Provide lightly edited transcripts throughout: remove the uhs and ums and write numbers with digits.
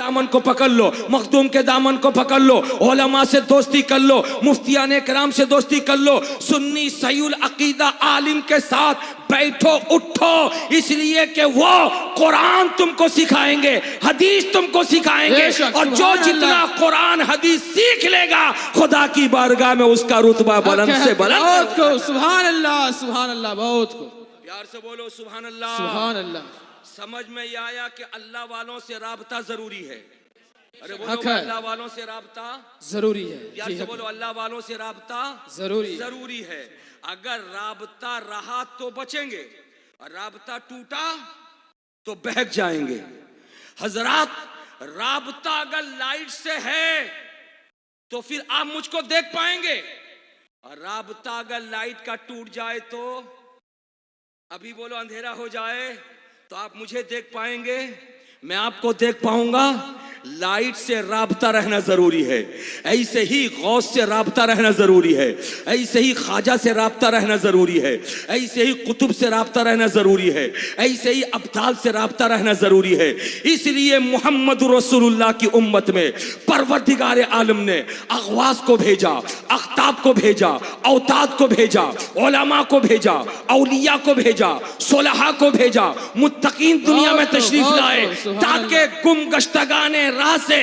दामन को पकड़ लो, मखदूम के दामन को पकड़ लो, उलमा से दोस्ती कर लो, मुफ्तियाने कराम से दोस्ती कर लो, सुन्नी सहीउल अकीदा आलिम के साथ बैठो उठो, इसलिए कि वो कुरान तुमको सिखाएंगे, हदीस तुमको सिखाएंगे, और जो जितना कुरान हदीस सीख लेगा खुदा की बारगाह में उसका रुतबा बुलंद से बुलंद। सुभान अल्लाह, सुभान अल्लाह, बहुत को प्यार से बोलो सुभान अल्लाह, सुभान अल्लाह। समझ में ये आया कि अल्लाह वालों से राबता जरूरी है। अरे बोलो अल्लाह वालों से राबता जरूरी है। प्यार से बोलो अल्लाह वालों से राबता जरूरी है। अगर राबता रहा तो बचेंगे, और राबता टूटा तो बहक जाएंगे। हजरात, राबता अगर लाइट से है तो फिर आप मुझको देख पाएंगे, और राबता अगर लाइट का टूट जाए तो, अभी बोलो अंधेरा हो जाए तो आप मुझे देख पाएंगे, मैं आपको देख पाऊंगा। लाइट से राबता रहना जरूरी है, ऐसे ही गौस से राबता रहना जरूरी है, ऐसे ही ख्वाजा से राबता रहना जरूरी है, ऐसे ही कुतुब से राबता रहना जरूरी है, ऐसे ही अब्दाल से राबता रहना जरूरी है। इसलिए मोहम्मद रसूलुल्लाह की उम्मत में परवरदिगार आलम ने अगवास को भेजा, अख्ताब को भेजा, औताद को भेजा, उलमा को भेजा, औलिया को भेजा, सोलहा को भेजा, मुत्तकीन दुनिया में तशरीफ लाए, ताकि गुमगश्तगाने राह से,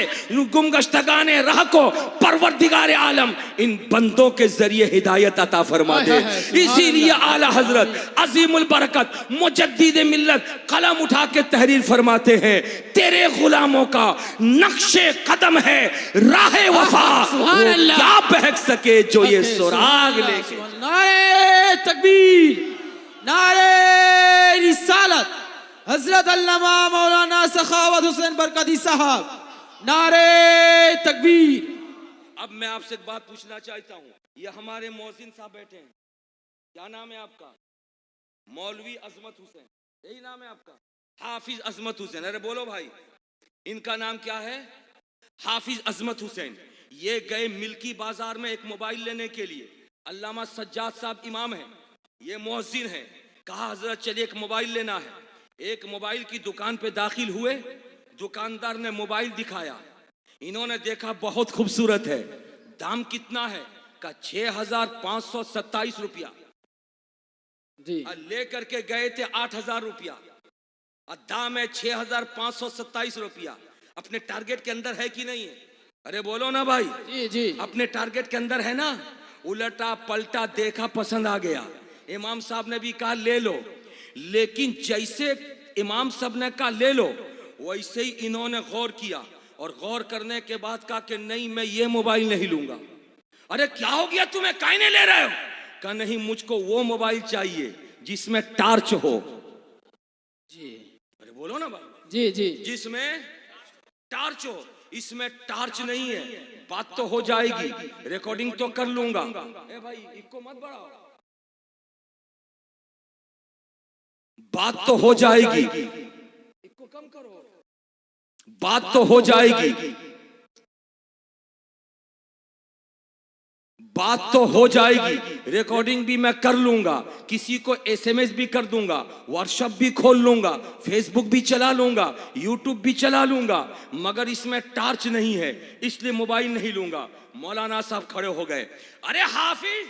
गुमगश्तगाने राह को परवरदिगार आलम इन बंदों के जरिए हिदायत अता फरमा दे। इसीलिए आला हजरत अजीमुल बरकत मुजद्दिद मिल्लत कलम उठा के तहरीर फरमाते हैं, तेरे गुलामों का नक्शे कदम है राहे वफा, क्या बहक सके जो ये सुराग लेके। नारे तकबीर, नारे रिसालत, हजरत अल्लामा मौलाना सखावत हुसैन बरकती साहब, नारे तकबीर। अब मैं आपसे एक बात पूछना चाहता हूँ, ये हमारे मौजिन साहब बैठे हैं, क्या नाम है आपका? मौलवी अजमत हुसैन, यही नाम है आपका? हाफिज अजमत हुसैन, अरे बोलो भाई, इनका नाम क्या है? हाफिज अजमत हुसैन। ये गए मिल्की बाजार में एक मोबाइल लेने के लिए, अल्लामा सज्जाद साहब इमाम है, ये मौजिन है, कहा हजरत चलिए एक मोबाइल लेना है। एक मोबाइल की दुकान पे दाखिल हुए, दुकानदार ने मोबाइल दिखाया, इन्होंने देखा बहुत खूबसूरत है, दाम कितना है? का 6527 रुपया जी। लेकर के गए थे 8000 रुपया, और दाम है 6527 रुपया। अपने टारगेट के अंदर है कि नहीं है? अरे बोलो ना भाई। जी जी, अपने टारगेट के अंदर है ना? उलटा पलटा देखा, पसंद आ गया, इमाम साहब ने भी कहा ले लो, लेकिन जैसे इमाम साहब ने कहा ले लो, वैसे ही इन्होंने गौर किया, और गौर करने के बाद कहा कि नहीं मैं ये मोबाइल नहीं लूंगा। अरे क्या हो गया तुम्हें, काहे नहीं ले रहे हो? कहा नहीं मुझको वो मोबाइल चाहिए जिसमें टार्च हो। जी अरे बोलो ना भाई। जी जी, जिसमें टार्च हो, इसमें टार्च नहीं है। बात तो हो जाएगी, रिकॉर्डिंग तो कर लूंगा। ए भाई इसको मत बढ़ाओ, बात तो हो जाएगी, इसको कम करो, बात तो हो जाएगी, बात तो हो जाएगी, रिकॉर्डिंग भी मैं कर लूंगा, किसी को एसएमएस भी कर दूंगा, व्हाट्सएप भी खोल लूंगा, फेसबुक भी चला लूंगा, यूट्यूब भी चला लूंगा, मगर इसमें टार्च नहीं है, इसलिए मोबाइल नहीं लूंगा। मौलाना साहब खड़े हो गए, अरे हाफिज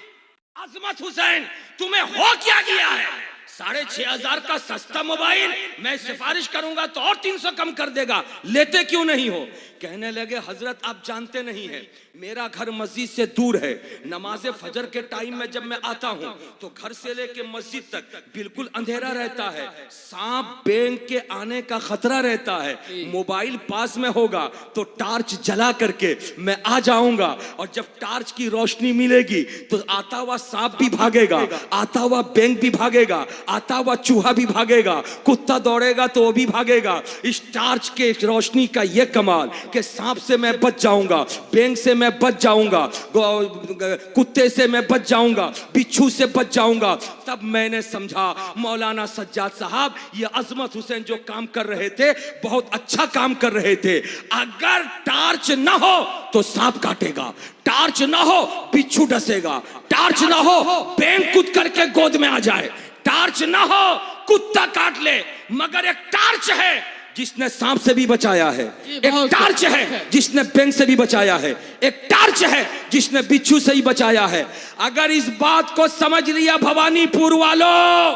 अजमत हुसैन तुम्हें हो क्या गया है? 6500 का सस्ता मोबाइल मैं सिफारिश करूंगा तो और 300 कम कर देगा, लेते क्यों नहीं हो? कहने लगे हजरत आप जानते नहीं है, मेरा घर मस्जिद से दूर है, नमाज फजर के टाइम में जब मैं आता हूं तो घर से लेके मस्जिद तक बिल्कुल अंधेरा रहता है, सांप बेंग के आने का खतरा रहता है, मोबाइल पास में होगा तो टार्च जला करके मैं आ जाऊंगा, और जब टार्च की रोशनी मिलेगी तो आता हुआ सांप भी भागेगा, आता हुआ बेंग भी भागेगा, आता हुआ चूहा भी भागेगा, कुत्ता दौड़ेगा तो वो भी भागेगा। इस टार्च के रोशनी का ये कमाल कि सांप से मैं बच जाऊंगा, बेंग से मैं बच जाऊंगा, कुत्ते से मैं बच जाऊंगा, बिच्छू से बच जाऊंगा। तब मैंने समझा मौलाना सज्जाद साहब ये अजमत हुसैन जो काम कर रहे थे बहुत अच्छा काम कर रहे थे। अगर टार्च ना हो तो सांप काटेगा, टार्च ना हो बिच्छू डसेगा, टार्च ना हो बेंग कूद करके गोद में आ जाए, टार्च ना हो कुत्ता काट ले, मगर एक टार्च है जिसने सांप से भी बचाया है, एक बहुत टार्च है जिसने बैंक से भी बचाया है, एक टार्च है जिसने बिच्छू से ही बचाया है। अगर इस बात को समझ लिया भवानीपुर वालों,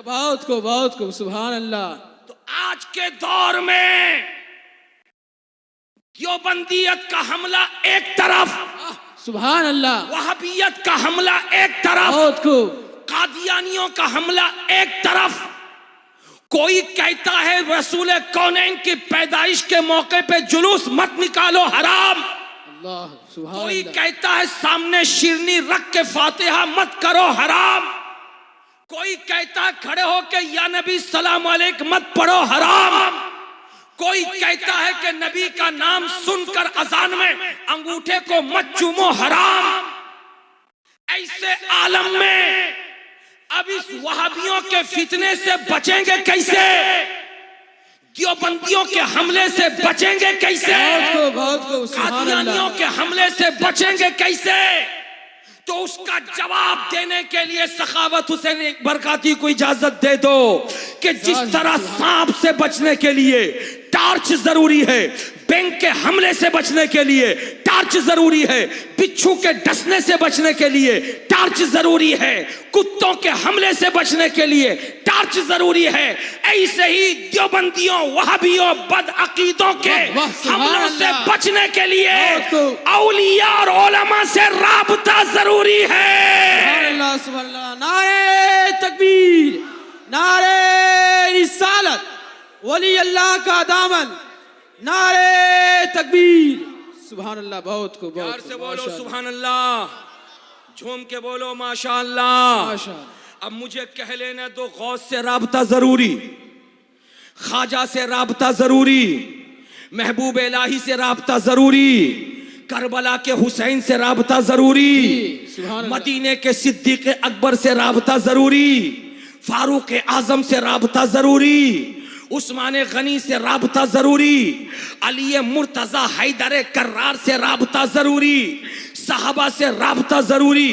बहुत को सुभान अल्लाह। तो आज के दौर में देवबंदियत का हमला एक तरफ, सुभान अल्लाह, वहाबियत का हमला एक तरफ, बहुत को कादियानियों का हमला एक तरफ। कोई कहता है रसूल कौनैन की पैदाइश के मौके पे जुलूस मत निकालो, हराम। अल्लाह सुभान कोई अल्लाह। कहता है सामने शिरनी रख के फातिहा मत करो, हराम। कोई कहता है खड़े होके या नबी सलाम अलैक मत पढ़ो, हराम। कोई कहता है कि नबी का नाम सुनकर अजान में अंगूठे को मत चूमो, हराम। ऐसे आलम में अब इस वहाबियों के फितने से बचेंगे कैसे? देवबंदियों के हमले से बचेंगे कैसे? बहुत को सुभान कादियानियों अल्लाह। के हमले से बचेंगे कैसे? तो उसका जवाब देने के लिए सखावत हुसैन बरकाती को इजाजत दे दो कि जिस तरह सांप से बचने के लिए टार्च जरूरी है, बैंक के हमले से बचने के लिए टार्च जरूरी है, बिच्छू के डसने से बचने के लिए टार्च जरूरी है, कुत्तों के हमले से बचने के लिए टार्च जरूरी है, ऐसे ही देवबंदियों, वहाबियों, बदअकीदों के हमलों से बचने के लिए औलिया और उलमा से राबता जरूरी है। सुभान अल्लाह। नारे तकबीर, नारे रिसालत, वली अल्लाह का दामन, नारे तकबीर, सुभान अल्लाह। बहुत को प्यार से बोलो सुभान अल्लाह, झूम के बोलो माशा अल्लाह। अब मुझे कह लेना दो, गौस से राबता जरूरी, ख्वाजा से राबता जरूरी, महबूब इलाही से राबता जरूरी, करबला के हुसैन से राबता जरूरी, मदीने के सिद्दीक अकबर से राबता जरूरी, फारूक आजम से राबता जरूरी, उस्मान गनी से राबता जरूरी, अली मुर्तजा हैदर कर्रार से राबता जरूरी, साहबा से राबता जरूरी,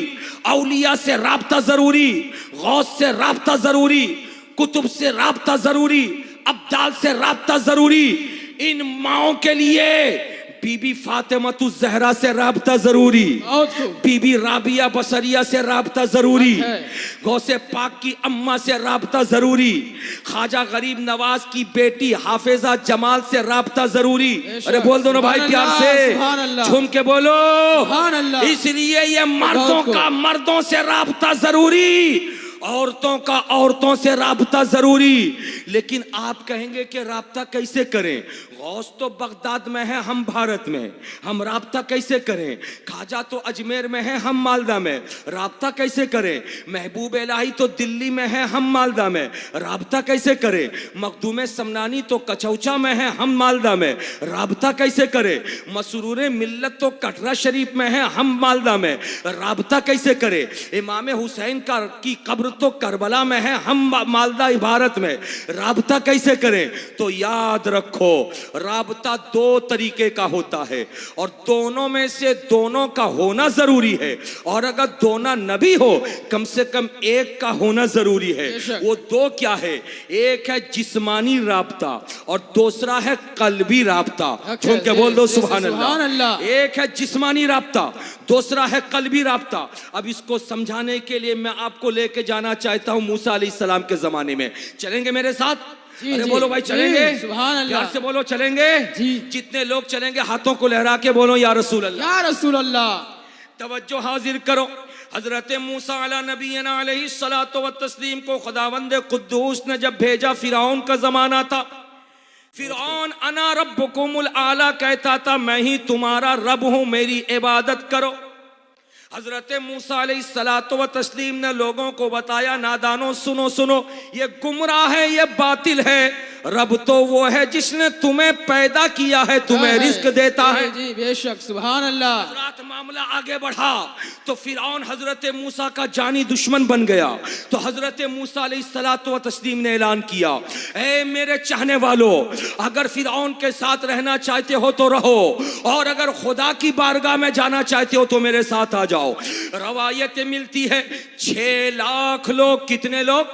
औलिया से राबता जरूरी, गौस से राबता जरूरी, कुतुब से राबता जरूरी, अब्दाल से राबता जरूरी। इन माओं के लिए बीबी फातिमा ज़हरा से राबता जरूरी, बीबी राबिया बसरिया से राबता जरूरी, गौसे पाक की अम्मा से राबता जरूरी, ख्वाजा गरीब नवाज की बेटी हाफिजा जमाल से राबता जरूरी। अरे बोल दो ना भाई प्यार से, झूम के बोलो। इसलिए ये मर्दों का मर्दों से राबता जरूरी, औरतों का औरतों से राबता जरूरी। लेकिन आप कहेंगे कि राबता कैसे करें? गौस तो बगदाद में है, हम भारत में, हम राबता कैसे करें? ख्वाजा तो अजमेर में है, हम मालदा में, राबता कैसे करें? महबूब इलाही तो दिल्ली में है, हम मालदा में, राबता कैसे करें? मखदूम समनानी तो कचौचा में है, हम मालदा में, राबता कैसे करें? मसरूर मिल्लत तो कटरा शरीफ में है, हम मालदा में, राबता कैसे करें? इमाम हुसैन की कब्र तो करबला में है, हम मालदा भारत में, राबता कैसे करें? तो याद रखो, राबता दो तरीके का होता है और दोनों में से दोनों का होना जरूरी है, और अगर दोनों नबी हो कम से कम एक का होना जरूरी है। वो दो क्या है? एक है जिस्मानी राबता और दूसरा है कल्बी राबता। झूम के बोल दो सुभान अल्लाह। एक है जिस्मानी राबता, दूसरा है कल्बी राबता। अब इसको समझाने के लिए मैं आपको लेके जाना चाहता हूं मूसा अलैहिस्सलाम के जमाने में। चलेंगे मेरे साथ? अरे बोलो भाई चलेंगे? सुभान अल्लाह। प्यार से बोलो चलेंगे? जितने लोग चलेंगे हाथों को लहरा के बोलो या रसूल अल्लाह, या रसूल अल्लाह। तवज्जो हाजिर करो। हजरत मूसा अला नबीना अलैहिस्सलातु व तस्लीम को खुदावंद कुद्दूस ने जब भेजा, फिरौन का जमाना था, फिरौन अना रब्बुकुमुल आला कहता था, मैं ही तुम्हारा रब हूं, मेरी इबादत करो। हजरत मूसा अलैहिस्सलातु व तस्लीम ने लोगों को बताया, नादानो सुनो सुनो, ये गुमराह है, ये बातिल है। रब तो वो है जिसने तुम्हें पैदा किया है, तुम्हें रिस्क देता है। जी बेशक, सुभान अल्लाह। हजरत मामला आगे बढ़ा तो फिरौन हजरत मूसा का जानी दुश्मन बन गया। तो हजरत मूसा अलैहिस्सलातु व तस्लीम ने ऐलान किया, ए मेरे चाहने वालों, अगर फिरौन के साथ रहना चाहते हो तो रहो, और अगर खुदा की बारगाह में जाना चाहते हो तो मेरे साथ आ जाओ। रवायतें मिलती है 6 लाख लोग, कितने लोग?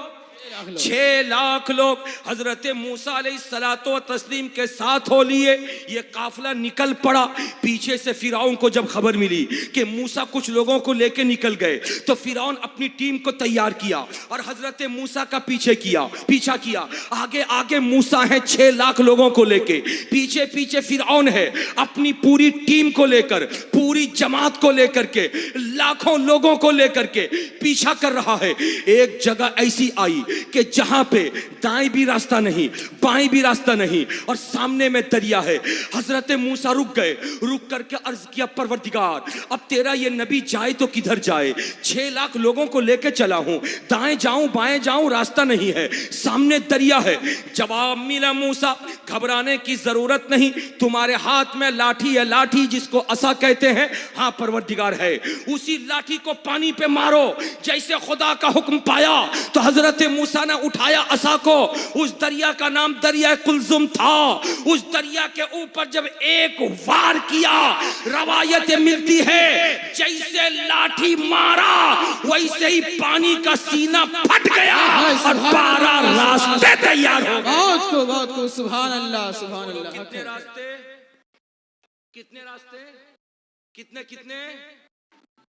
6 लाख लोग हजरत मूसा अलैहिस्सलातो व तस्लीम के साथ हो लिए। ये काफिला निकल पड़ा। पीछे से फिरौन को जब खबर मिली कि मूसा कुछ लोगों को लेके निकल गए, तो फिरौन अपनी टीम को तैयार किया और हजरत मूसा का पीछा किया। आगे आगे मूसा है 6 लाख लोगों को लेके, पीछे पीछे फिरौन है अपनी पूरी टीम को लेकर, पूरी जमात को लेकर के, लाखों लोगों को लेकर के पीछा कर रहा है। एक जगह ऐसी आई कि जहां पे दाएं भी रास्ता नहीं, बाएं भी रास्ता नहीं और सामने में दरिया है। हजरत मूसा रुक गए। रुक करके अर्ज किया, परवरदिगार अब तेरा ये नबी जाए तो किधर जाए? 6 लाख लोगों को लेके चला हूं, दाएं जाऊं बाएं जाऊं रास्ता नहीं है, सामने दरिया है। जवाब मिला, मूसा घबराने की जरूरत नहीं, तुम्हारे हाथ में लाठी है, लाठी जिसको असा कहते हैं, हाँ परवरदिगार है, उसी लाठी को पानी पे मारो। जैसे खुदा का हुक्म पाया तो हजरत मूसा ने उठाया असा को। उस दरिया का नाम दरिया कुलजुम था। उस दरिया के ऊपर जब एक वार किया, रवायतें मिलती है जैसे लाठी मारा वैसे ही पानी का सीना फट गया और 12 रास्ते तैयार हो गए। बहुत को सुभान अल्लाह सुभान अल्लाह। कितने रास्ते? कितने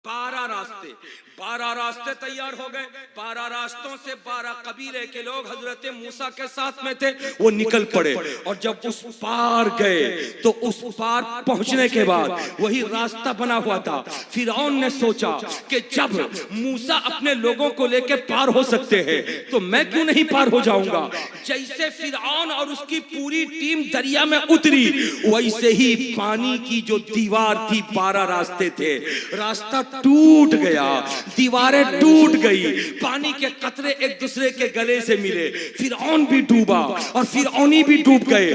12 रास्ते। 12 रास्ते तैयार हो गए। 12 रास्तों से 12 कबीले के लोग हजरत मूसा के साथ में थे, वो निकल पड़े और जब उस पार गए तो उस पार पहुंचने के बाद वही रास्ता बना हुआ था। फिरौन ने सोचा कि जब मूसा अपने लोगों को लेकर पार हो सकते हैं तो मैं क्यों नहीं पार हो जाऊंगा। जैसे फिरौन और उसकी पूरी टीम दरिया में उतरी, वैसे ही पानी की जो दीवार थी, 12 रास्ते थे, रास्ता टूट गया, दीवारें टूट गई, पानी के कतरे एक दूसरे के गले से मिले। फिरौन भी डूबा और फिरौनी भी डूब गए।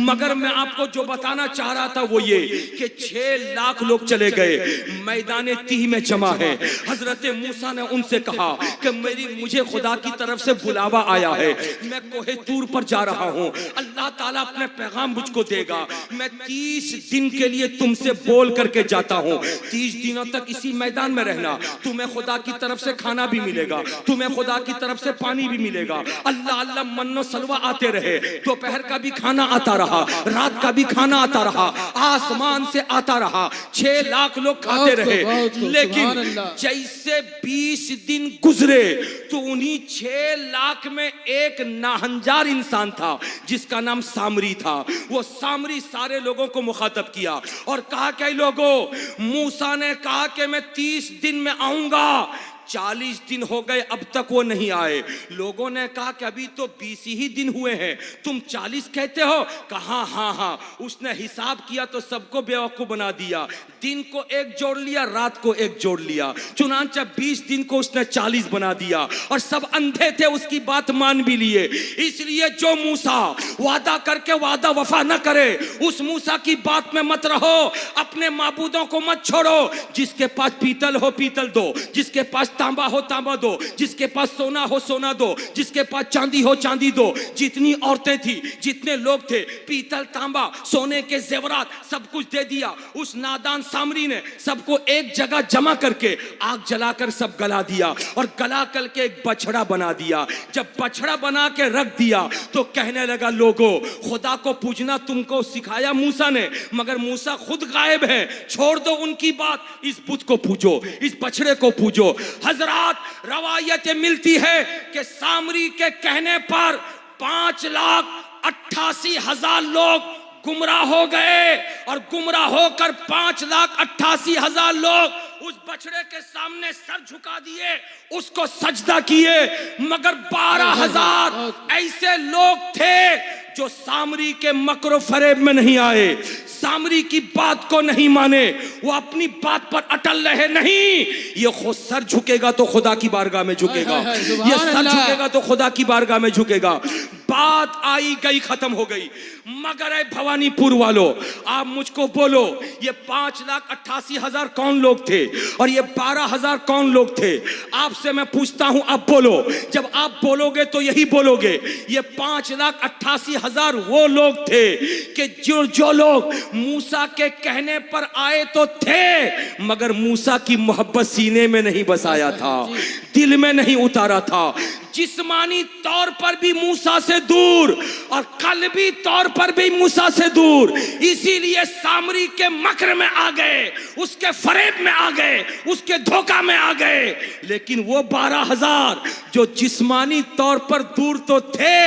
मगर मैं आपको जो बताना चाह रहा था वो ये कि 6 लाख लोग चले गए, मैदान तीह में जमा है। हजरत मूसा ने उनसे कहा कि मुझे खुदा की तरफ से बुलावा आया है, मैं कोहे तूर पर जा रहा हूं, अल्लाह ताला अपने पैगाम मुझको देगा। मैं 30 दिन के लिए तुमसे बोल करके जाता हूं, 30 दिनों तक इसी मैदान में रहना, तुम्हें खुदा की तरफ से खाना भी मिलेगा, तुम्हें खुदा की तरफ से पानी भी मिलेगा। अल्लाह अल्लाह मन्नो सलवा आते रहे, दोपहर का भी खाना आता रहा, रात का भी खाना आता रहा, आसमान से आता रहा। 6 लाख लोग खाते रहे। लेकिन जैसे 20 दिन गुजरे तो उन्हीं 6 लाख में एक नाहंजार इंसान था जिसका नाम सामरी था। वो सामरी सारे लोगों को मुखातब किया और कहा कि लोगों, मूसा ने कहा कि मैं 30 दिन में आऊंगा, 40 दिन हो गए अब तक वो नहीं आए। लोगों ने कहा कि अभी तो 20 ही दिन हुए हैं, तुम 40 कहते हो? कहा हाँ। उसने हिसाब किया तो सबको बेवकूफ बना दिया, दिन को 1 जोड़ लिया, रात को 1 जोड़ लिया, चुनांचे 20 दिन को उसने 40 बना दिया और सब अंधे थे, उसकी बात मान भी लिए। इसलिए जो मूसा वादा करके वादा वफा न करे, उस मूसा की बात में मत रहो, अपने माबूदों को मत छोड़ो। जिसके पास पीतल हो पीतल दो, जिसके पास तांबा हो तांबा दो, जिसके पास सोना हो सोना दो, जिसके पास चांदी हो चांदी दो। जितनी औरतें थी, जितने लोग थे, पीतल तांबा सोने के जेवरात सब कुछ दे दिया। उस नादान सामरी ने सबको एक जगह जमा करके आग जलाकर सब गला दिया और गला करके एक बछड़ा बना दिया। जब बछड़ा बना के रख दिया तो कहने लगा, लोगों खुदा को पूजना तुमको सिखाया मूसा ने, मगर मूसा खुद गायब है, छोड़ दो उनकी बात, इस बुत को पूजो, इस बछड़े को पूजो। हजरात, रवायतें मिलती है कि सामरी के कहने पर 5,88,000 लोग गुमराह हो गए और गुमराह होकर 5,88,000 लोग उस बछड़े के सामने सर झुका दिए, उसको सजदा किए। मगर 12,000 ऐसे लोग थे जो सामरी के मकरो फरेब में नहीं आए, सामरी की बात को नहीं माने, वो अपनी बात पर अटल रहे। नहीं, ये खुद सर झुकेगा तो खुदा की बारगाह में झुकेगा, ये सर झुकेगा तो खुदा की बारगाह में झुकेगा। बात आई गई, खत्म हो गई। मगर ए भवानीपुर वालों, आप मुझको बोलो, ये 5,88,000 कौन लोग थे और ये 12,000 कौन लोग थे? आपसे मैं पूछता हूं, आप बोलो। जब आप बोलोगे तो यही बोलोगे, ये 5,88,000 वो लोग थे कि जो लोग मूसा के कहने पर आए तो थे, मगर मूसा की मोहब्बत सीने में नहीं बसाया था, दिल में नहीं उतारा था। जिस्मानी तौर पर भी मूसा से दूर और कल्बी तौर पर भी मूसा से दूर। इसीलिए सामरी के मकर में आ गए, उसके फरेब में आ गए, उसके धोखा में आ गए। लेकिन वो 12,000 जो जिस्मानी तौर पर दूर तो थे,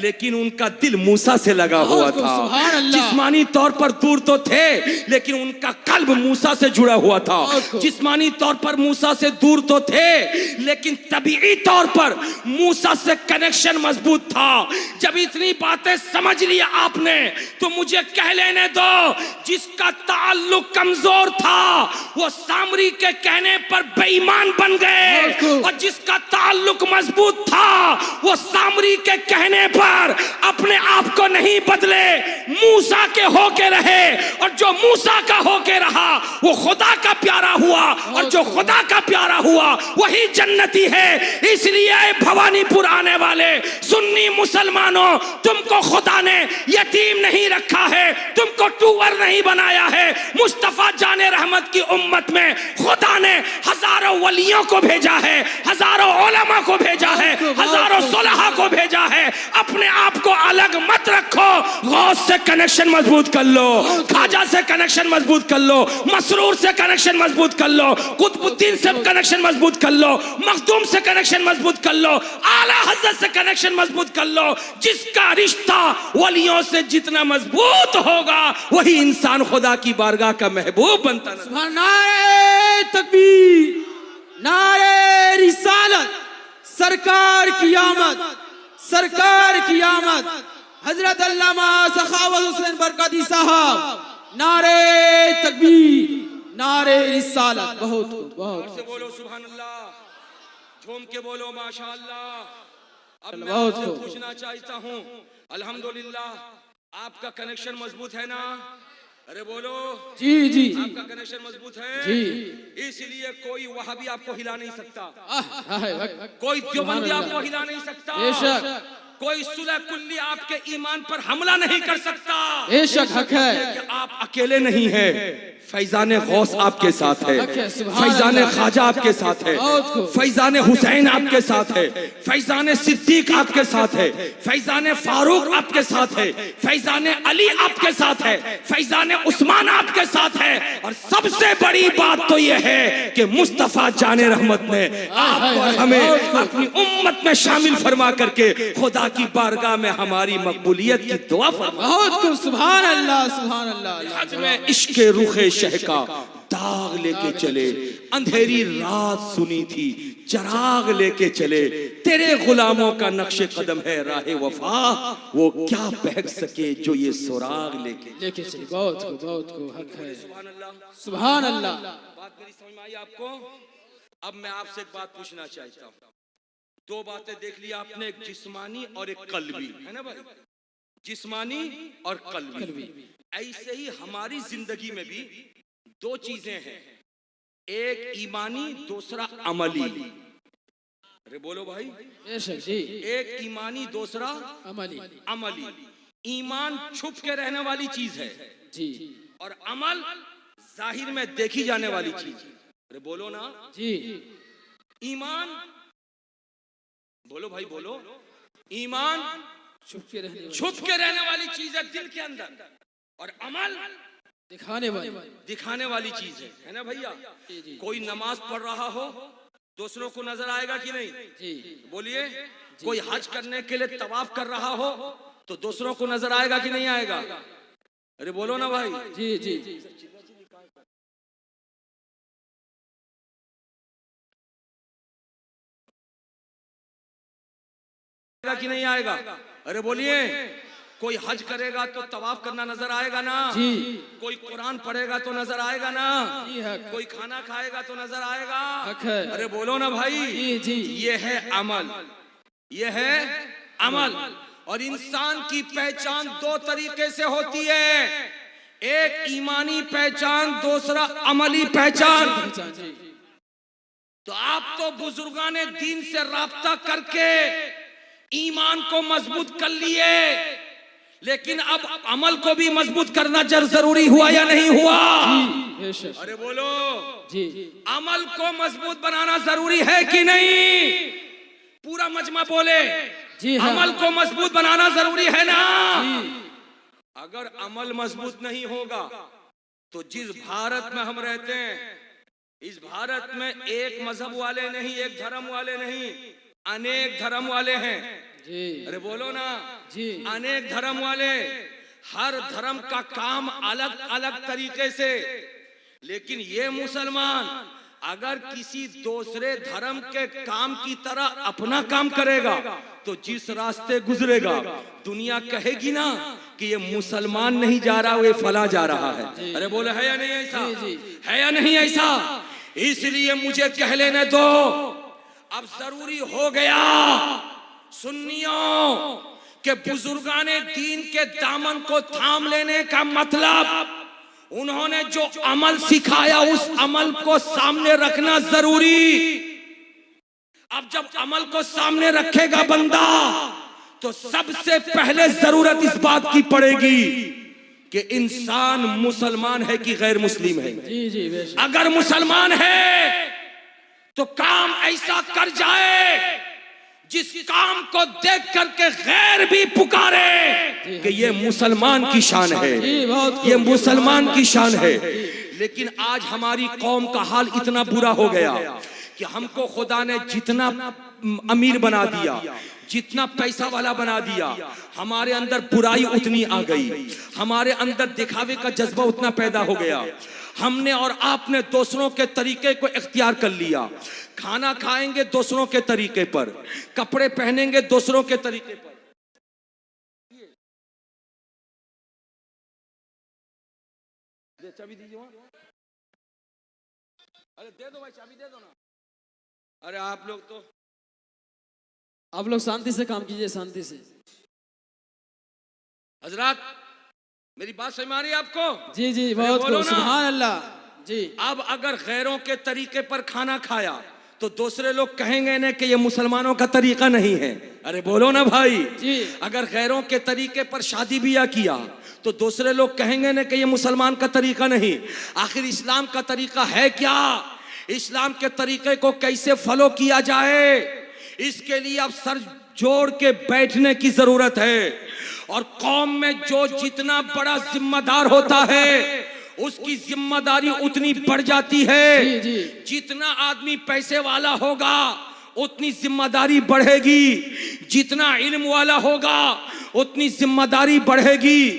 लेकिन उनका दिल मूसा से लगा हुआ था। जिस्मानी तौर पर दूर तो थे, लेकिन उनका कल्ब मूसा से जुड़ा हुआ था। जिस्मानी तौर पर मूसा से दूर तो थे, लेकिन तबीई तौर पर मूसा से कनेक्शन मजबूत था। जब इतनी बातें समझ लिया आपने, तो मुझे कह लेने दो, जिसका ताल्लुक कमजोर था वो सामरी के कहने पर बेईमान बन गए, और जिसका ताल्लुक मजबूत था वो सामरी के कहने पर अपने आप को नहीं बदले, मूसा के होके रहे। और जो मूसा का होके रहा वो खुदा का प्यारा हुआ, और जो खुदा का प्यारा हुआ वही जन्नती है। इसलिए भवानीपुर आने वाले सुन्नी मुसलमानों, तुमको खुदा ने यतीम नहीं रखा है, तुमको टूवर नहीं बनाया है। मुस्तफा जाने रहमत की उम्मत में खुदा ने हजारों वलियों को भेजा है, हजारों उलमा को भेजा है, हजारों सुलहा को भेजा है। अपने आप को अलग मत रखो, गौस से कनेक्शन मजबूत कर लो, खाजा से कनेक्शन मजबूत कर लो, मसरूर से कनेक्शन मजबूत कर लो, कुतुबुद्दीन से कनेक्शन मजबूत कर लो, मखदूम से कनेक्शन मजबूत कर लो, आला हज़रत से कनेक्शन मजबूत कर लो। जिसका रिश्ता वलियों से जितना मजबूत होगा, वही इंसान खुदा की बारगाह का महबूब बनता है। नारे तकबीर, नारे रिसालत, सरकार की आमद, सरकार की आमद, हजरत अल्लामा सखावत हुसैन बरकती साहब। नारे तकबीर, नारे रिसालत। बहुत बहुत से बोलो सुभान अल्लाह, झूम के बोलो माशाअल्लाह। अब मैं बहुत आपसे पूछना चाहता हूँ, अल्हम्दुलिल्लाह आपका कनेक्शन मजबूत है ना? अरे बोलो जी जी, आपका कनेक्शन मजबूत है जी। इसलिए कोई वहाबी आपको हिला नहीं सकता, कोई कोई देवबंदी आपको हिला नहीं सकता, बेशक कोई सुलह कुल्ली आपके ईमान पर हमला नहीं कर सकता। बेशक हक है कि आप अकेले नहीं है, फैजान गौस आपके साथ है, फैजान ख्वाजा आपके साथ है, फैजान हुसैन आपके साथ है, फैजान सिद्दीक आपके साथ है, फैजान फारूक आपके साथ है, फैजान अली आपके साथ है, फैजान उस्मान आपके साथ है। और सबसे बड़ी बात तो यह है कि मुस्तफा जाने रहमत ने आपको और हमें अपनी उम्मत में शामिल फरमा करके खुदा की बारगाह में हमारी मकबूलियत की दुआ फरमा। बहुत खूब, सुभान अल्लाह, सुभान अल्लाह। हज में इश्क़े रुखे शह का दाग लेके चले, अंधेरी रात सुनी थी चराग लेके चले, तेरे गुलामों का नक्शे कदम है राहे वफा, वो क्या बहक सके जो ये सुराग लेके चले। बहुत खूब हक है, सुभान अल्लाह, सुभान अल्लाह। बात मेरी समझ में आई आपको? अब मैं आपसे एक बात पूछना चाहता हूँ। दो बातें देख ली आपने, एक जिस्मानी और एक कल्बी, है ना भाई? जिस्मानी और कल्बी। ऐसे ही हमारी जिंदगी में भी दो चीजें हैं, एक ईमानी, दूसरा अमली। अरे बोलो भाई। बेशक जी। एक ईमानी, दूसरा अमली। ईमान छुप के रहने वाली चीज है जी, और अमल जाहिर में देखी जाने वाली चीज। अरे बोलो ना जी। ईमान, बोलो भाई बोलो। ईमान छुप के रहने वाली चीज है दिल के अंदर, और अमल दिखाने वाली चीज है ना भैया? कोई नमाज पढ़ रहा हो, दूसरों को नजर आएगा कि नहीं? बोलिए। कोई हज करने के लिए तवाफ कर रहा हो, तो दूसरों को नजर आएगा कि नहीं आएगा? अरे बोलो ना भाई। जी जी। कि नहीं आएगा? अरे बोलिए। कोई हज करेगा तो तवाफ करना नजर आएगा ना जी। कोई कुरान पढ़ेगा तो नजर आएगा ना जी, कोई खाना खाएगा तो नजर आएगा। है। अरे बोलो ना भाई। जी जी। ये है अमल, ये है अमल। और इंसान की पहचान दो तरीके से होती है, एक ईमानी पहचान, दूसरा अमली पहचान। तो आप तो बुजुर्गाने दीन से राब्ता करके ईमान को मजबूत कर लिए, लेकिन अब अमल को भी मजबूत करना जरूरी हुआ या नहीं हुआ? अरे बोलो जी। अमल को मजबूत बनाना जरूरी है कि नहीं? पूरा मजमा बोले जी हाँ। अमल को मजबूत बनाना जरूरी है ना। जी अगर अमल मजबूत नहीं होगा तो जिस भारत में हम रहते हैं, इस भारत में एक मजहब वाले नहीं, एक धर्म वाले नहीं, अनेक धर्म वाले हैं। जी अरे बोलो ना जी अनेक धर्म वाले, हर धर्म का काम अलग अलग तरीके से। लेकिन ये मुसलमान अगर किसी दूसरे धर्म के काम की तरह अपना काम करेगा तो जिस रास्ते गुजरेगा दुनिया कहेगी ना कि ये मुसलमान नहीं जा रहा, वो फला जा रहा है। अरे बोले है या नहीं ऐसा? है या नहीं ऐसा? इसलिए मुझे कह लेने दो, अब जरूरी हो गया सुन्नियों के बुजुर्गाने दीन के दामन को थाम लेने का मतलब उन्होंने जो अमल सिखाया उस अमल को सामने रखना जरूरी। अब जब अमल को सामने रखेगा बंदा तो सबसे पहले जरूरत इस बात की पड़ेगी कि इंसान मुसलमान है कि गैर मुस्लिम है। जी जी बेशक। अगर मुसलमान है तो काम ऐसा कर जाए जिस काम को देख करके गैर भी पुकारे कि ये मुसलमान की शान है, ये मुसलमान की शान है। लेकिन आज हमारी कौम का हाल इतना बुरा हो गया कि हमको खुदा ने जितना अमीर बना दिया, जितना पैसा वाला बना दिया, हमारे अंदर बुराई उतनी आ गई, हमारे अंदर दिखावे का जज्बा उतना पैदा हो गया। हमने और आपने दूसरों के तरीके को इख्तियार कर लिया। खाना खाएंगे दूसरों के तरीके पर, कपड़े पहनेंगे दूसरों के तरीके पर। चाबी दीजिए वहां। अरे दे दो भाई, चाबी दे दो ना। अरे आप लोग शांति से काम कीजिए, शांति से। हजरात मेरी बात समझ में आ रही है आपको? जी जी बहुत खूब, सुभान अल्लाह। जी अब अगर गैरों के तरीके पर खाना खाया तो दूसरे लोग कहेंगे ना कि ये मुसलमानों का तरीका नहीं है। अरे बोलो ना भाई जी। अगर गैरों के तरीके पर शादी ब्याह किया तो दूसरे लोग कहेंगे ना कि ये मुसलमान का तरीका नहीं। आखिर इस्लाम का तरीका है क्या? इस्लाम के तरीके को कैसे फॉलो किया जाए, इसके लिए अब सर जोड़ के बैठने की जरूरत है। और कौम में जो जितना बड़ा जिम्मेदार होता है उसकी जिम्मेदारी उतनी बढ़ जाती है। जी, जी। जितना आदमी पैसे वाला होगा उतनी जिम्मेदारी बढ़ेगी, जितना इल्म वाला होगा उतनी जिम्मेदारी बढ़ेगी,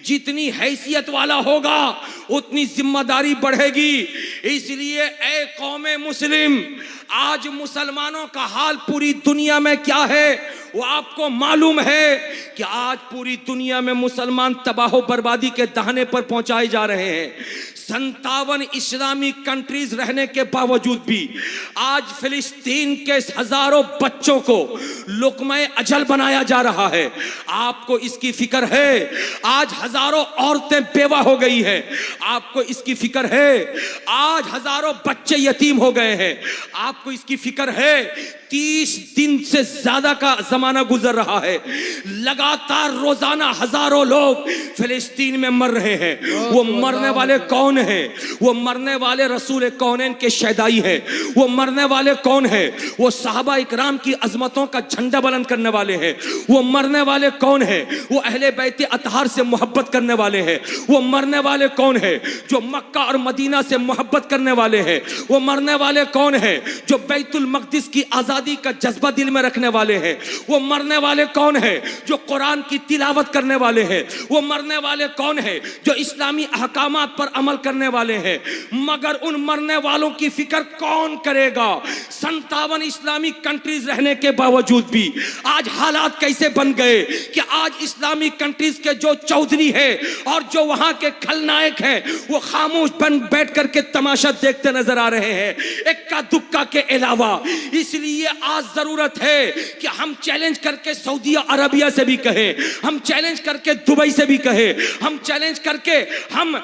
जितनी हैसियत वाला होगा उतनी जिम्मेदारी बढ़ेगी। इसलिए ए कौमे मुस्लिम, आज मुसलमानों का हाल पूरी दुनिया में क्या है वो आपको मालूम है कि आज पूरी दुनिया में मुसलमान तबाह बर्बादी के दहाने पर पहुंचाए जा रहे हैं। 57 इस्लामी कंट्रीज रहने के बावजूद भी आज फिलिस्तीन के हजारों बच्चों को लुक़्मा-ए अजल बनाया जा रहा है। आपको इसकी फिक्र है? आज हजारों औरतें बेवा हो गई है, आपको इसकी फिक्र है? आज हजारों बच्चे यतीम हो गए हैं, आपको इसकी फिक्र है? 30 दिन से ज्यादा का जमाना गुजर रहा है, लगातार रोजाना हजारों लोग फिलिस्तीन में मर रहे हैं। वो मरने वाले कौन हैं? वो मरने वाले रसूल कौनैन के शहदाई हैं। वो मरने वाले कौन हैं? वो सहाबा इकराम की अजमतों का झंडा बुलंद करने वाले हैं। वो मरने वाले कौन हैं? वो अहले बैत अतहार से मोहब्बत करने वाले हैं। वो मरने वाले कौन हैं? जो मक्का और मदीना से मोहब्बत करने वाले हैं। वो मरने वाले कौन हैं? जो बैतुल मक़दिस की आजादी का जज्बा दिल में रखने वाले हैं। वो मरने वाले कौन हैं? जो कुरान की तिलावत करने वाले हैं। वो मरने वाले कौन हैं? जो इस्लामी अहकामात पर अमल करने वाले हैं। मगर उन मरने वालों की फिक्र कौन करेगा? 57 इस्लामी कंट्रीज रहने के बावजूद भी आज हालात कैसे बन गए कि आज इस्लामी कंट्रीज के जो चौधरी है और जो वहां के खलनायक हैं वो खामोश बन बैठ करके तमाशा देखते नजर आ रहे हैं, इक्का दुक्का के अलावा। इसलिए आज जरूरत है कि हम चैलेंज करके सऊदी अरबिया से भी कहें, हम चैलेंज करके दुबई से भी कहें, हम चैलेंज करके हम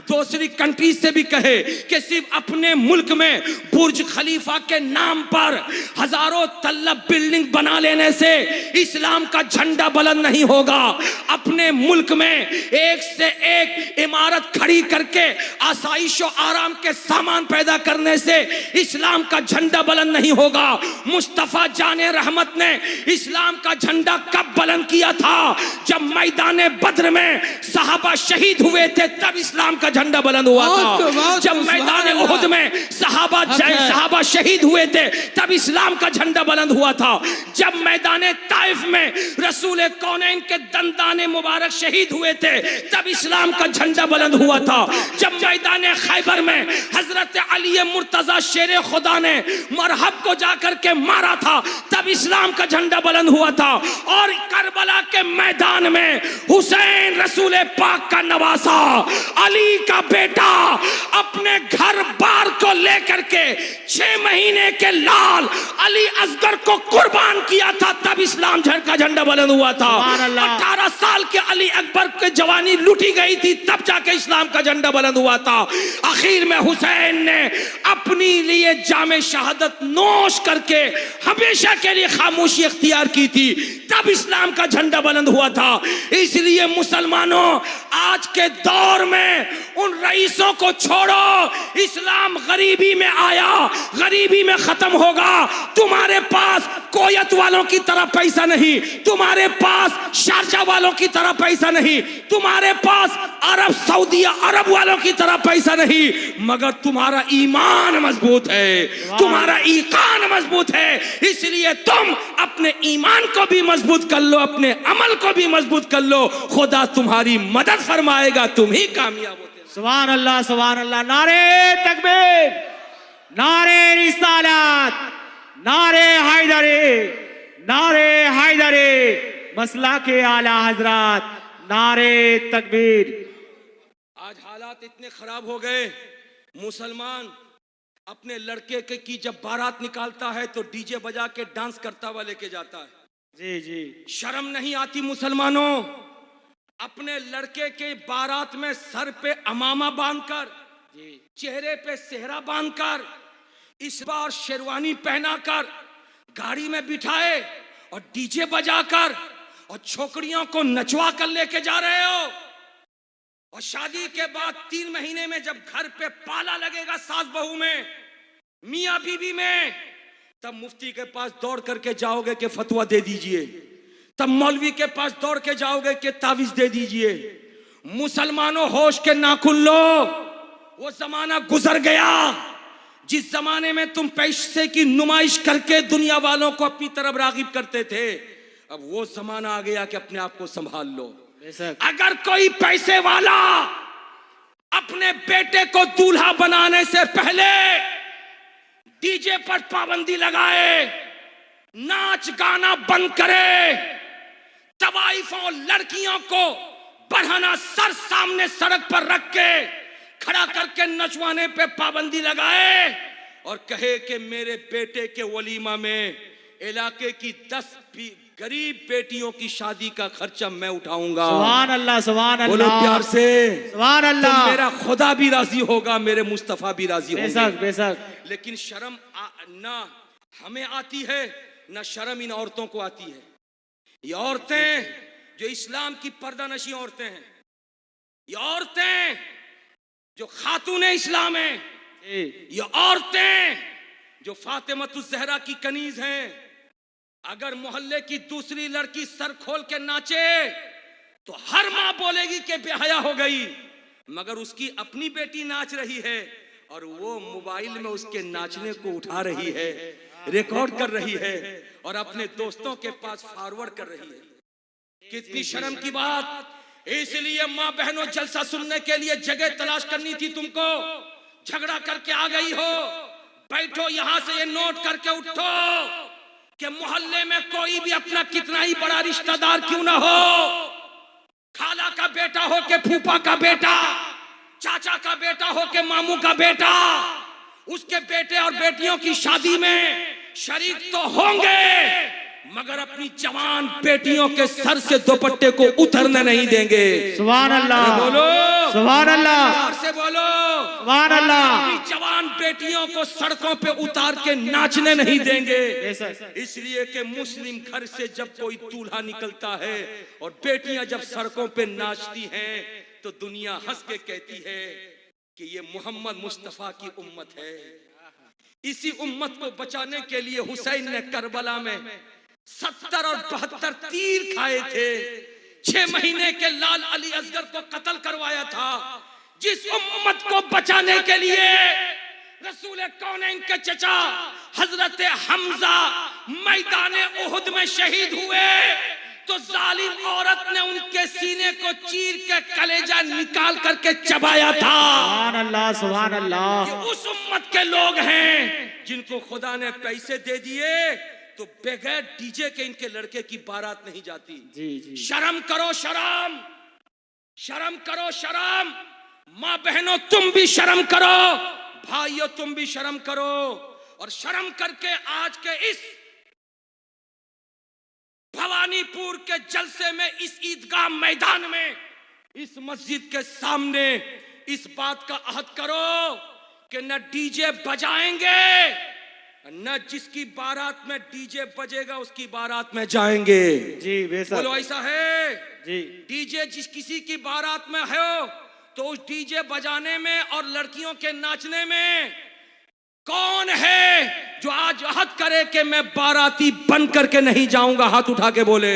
दूसरी कंट्री ब्रिटिश से भी कहे कि सिर्फ अपने मुल्क में बुर्ज खलीफा के नाम पर हजारों तल्ला बिल्डिंग बना लेने से इस्लाम का झंडा बुलंद नहीं होगा। अपने मुल्क में एक से एक इमारत खड़ी करके आसाइश और आराम के सामान पैदा करने से इस्लाम का झंडा बुलंद नहीं होगा। मुस्तफा जाने रहमत ने इस्लाम का झंडा कब बुलंद किया था? जब मैदान बद्र में सहाबा शहीद हुए थे, तब इस्लाम का झंडा बुलंद हुआ था। जब मैदान उहुद में सहाबा शहीद हुए थे, तब इस्लाम का झंडा बुलंद हुआ था। जब मैदान ताइफ में रसूल कौनैन के दंदाने मुबारक शहीद हुए थे, तब इस्लाम का झंडा बुलंद हुआ था। जब मैदान खैबर में हजरत अली मुर्तजा शेर खुदा ने मरहब को जाकर के मारा था, तब इस्लाम का झंडा बुलंद हुआ था। और करबला के मैदान में हुसैन रसूल पाक का नवासा, अली का बेटा, अपने घर बार को लेकर के 6 महीने के लाल अली असगर को कुर्बान किया था, तब इस्लाम का झंडा बुलंद हुआ था। 18 साल के अली अकबर की जवानी लूटी गई थी, तब जाके इस्लाम का झंडा बुलंद हुआ था। आखिर में हुसैन ने अपनी लिए जामे शहादत नोश करके हमेशा के लिए खामोशी इख्तियार की थी, तब इस्लाम का झंडा बुलंद हुआ था। इसलिए मुसलमानों, आज के दौर में उन रईसों को छोड़ो। इस्लाम गरीबी में आया, गरीबी में खत्म होगा। तुम्हारे पास कोयत वालों की तरह पैसा नहीं, तुम्हारे पास शारजा वालों की तरह पैसा नहीं, तुम्हारे पास अरब सऊदी अरब वालों की तरह पैसा नहीं, मगर तुम्हारा ईमान मजबूत है, तुम्हारा ईकान मजबूत है। इसलिए तुम अपने ईमान को भी मजबूत कर लो, अपने अमल को भी मजबूत कर लो, खुदा तुम्हारी मदद फरमाएगा, तुम ही कामयाब होते। सुभान अल्लाह, सुभान अल्लाह। नारे तकबीर, नारे रिसालत, नारे हैदरी, नारे हैदरी, मसला के आला हजरत, नारे तकबीर। आज हालात इतने खराब हो गए, मुसलमान अपने लड़के की जब बारात निकालता है तो डीजे बजा के डांस करता हुआ लेके जाता है। जी जी, शर्म नहीं आती मुसलमानों? अपने लड़के के बारात में सर पे अमामा बांधकर, चेहरे पे सेहरा बांधकर, इस बार शेरवानी पहनाकर गाड़ी में बिठाए और डीजे बजाकर और छोकरियों को नचवा कर लेके जा रहे हो। और शादी के बाद 3 महीने में जब घर पे पाला लगेगा सास बहू में, मियां बीवी में, तब मुफ्ती के पास दौड़ करके जाओगे कि फतवा दे दीजिए, तब मौलवी के पास दौड़ के जाओगे कि तावीज दे दीजिए। मुसलमानों, होश के नाखुन लो। वो जमाना गुजर गया जिस जमाने में तुम पैसे की नुमाइश करके दुनिया वालों को अपनी तरफ रागिब करते थे। अब वो जमाना आ गया कि अपने आप को संभाल लो। अगर कोई पैसे वाला अपने बेटे को दूल्हा बनाने से पहले डीजे पर पाबंदी लगाए, नाच गाना बंद करे, तवाइफों लड़कियों को बढ़ाना सर सामने सड़क पर रख के खड़ा करके नचवाने पे पाबंदी लगाए और कहे कि मेरे बेटे के वलीमा में इलाके की 10 गरीब बेटियों की शादी का खर्चा मैं उठाऊंगा। सुभान अल्लाह, सुभान अल्लाह। बोलो प्यार से, सुभान अल्लाह। तो मेरा खुदा भी राजी होगा, मेरे मुस्तफा भी राजी होंगे। बेशक बेशक। लेकिन शर्म ना हमें आती है, ना शर्म इन औरतों को आती है। ये औरतें जो इस्लाम की पर्दानशी औरतें हैं, ये औरतें जो खातून इस्लाम है, ये औरतें जो फातिमतुज ज़हरा की कनीज हैं, अगर मोहल्ले की दूसरी लड़की सर खोल के नाचे तो हर माँ बोलेगी कि बेहया हो गई, मगर उसकी अपनी बेटी नाच रही है और वो मोबाइल में उसके नाचने को उठा रही है, रिकॉर्ड कर रही है और अपने दोस्तों के पास फॉरवर्ड कर रही है। कितनी शर्म की बात। इसलिए माँ बहनों, जलसा सुनने के लिए जगह तलाश करनी थी तुमको, झगड़ा करके आ गई हो। बैठो यहां से, ये नोट करके उठो कि मोहल्ले में कोई भी अपना कितना ही बड़ा रिश्तेदार क्यों ना हो, खाला का बेटा हो के फूफा का बेटा, चाचा का बेटा हो के मामू का बेटा, उसके बेटे और बेटियों की शादी में शरीक तो होंगे, मगर अपनी जवान बेटियों के सर से दुपट्टे को उतरने नहीं देंगे। सुभान अल्लाह, बोलो सुभान अल्लाह, प्यार से बोलो सुभान अल्लाह। अपनी जवान बेटियों को सड़कों पे उतार के नाचने नहीं देंगे। बेशक। इसलिए कि मुस्लिम घर से जब कोई दूल्हा निकलता है और बेटियां जब सड़कों पे नाचती हैं तो दुनिया हंस के कहती है कि ये मोहम्मद मुस्तफा की उम्मत है। इसी उम्मत को बचाने के लिए हुसैन ने करबला में 70 और 72 तीर खाए थे। 6 महीने के लाल अली असगर को कत्ल करवाया था। जिस उम्मत को बचाने के लिए रसूल कौनैन के चचा हजरत हमजा मैदान उहुद में शहीद हुए तो जालिम औरत ने उनके सीने को चीर के कलेजा निकाल करके चबाया था। सुभान अल्लाह, सुभान अल्लाह। ये उस उम्मत के लोग हैं जिनको खुदा ने पैसे दे दिए तो बगैर डीजे के इनके लड़के की बारात नहीं जाती। जी जी। शर्म करो, शर्म, शर्म करो, शर्म। माँ बहनों तुम भी शर्म करो, भाइयों तुम भी शर्म करो। और शर्म करके आज के इस भवानीपुर के जलसे में, इस ईदगाह मैदान में, इस मस्जिद के सामने इस बात का अहद करो कि न डीजे बजाएंगे, न जिसकी बारात में डीजे बजेगा उसकी बारात में जाएंगे। जी बेशक। बोलो ऐसा है जी। डीजे जिस किसी की बारात में हो तो उस डीजे बजाने में और लड़कियों के नाचने में कौन है जो आज अहद करे कि मैं बाराती बन करके नहीं जाऊंगा? हाथ उठा के बोले,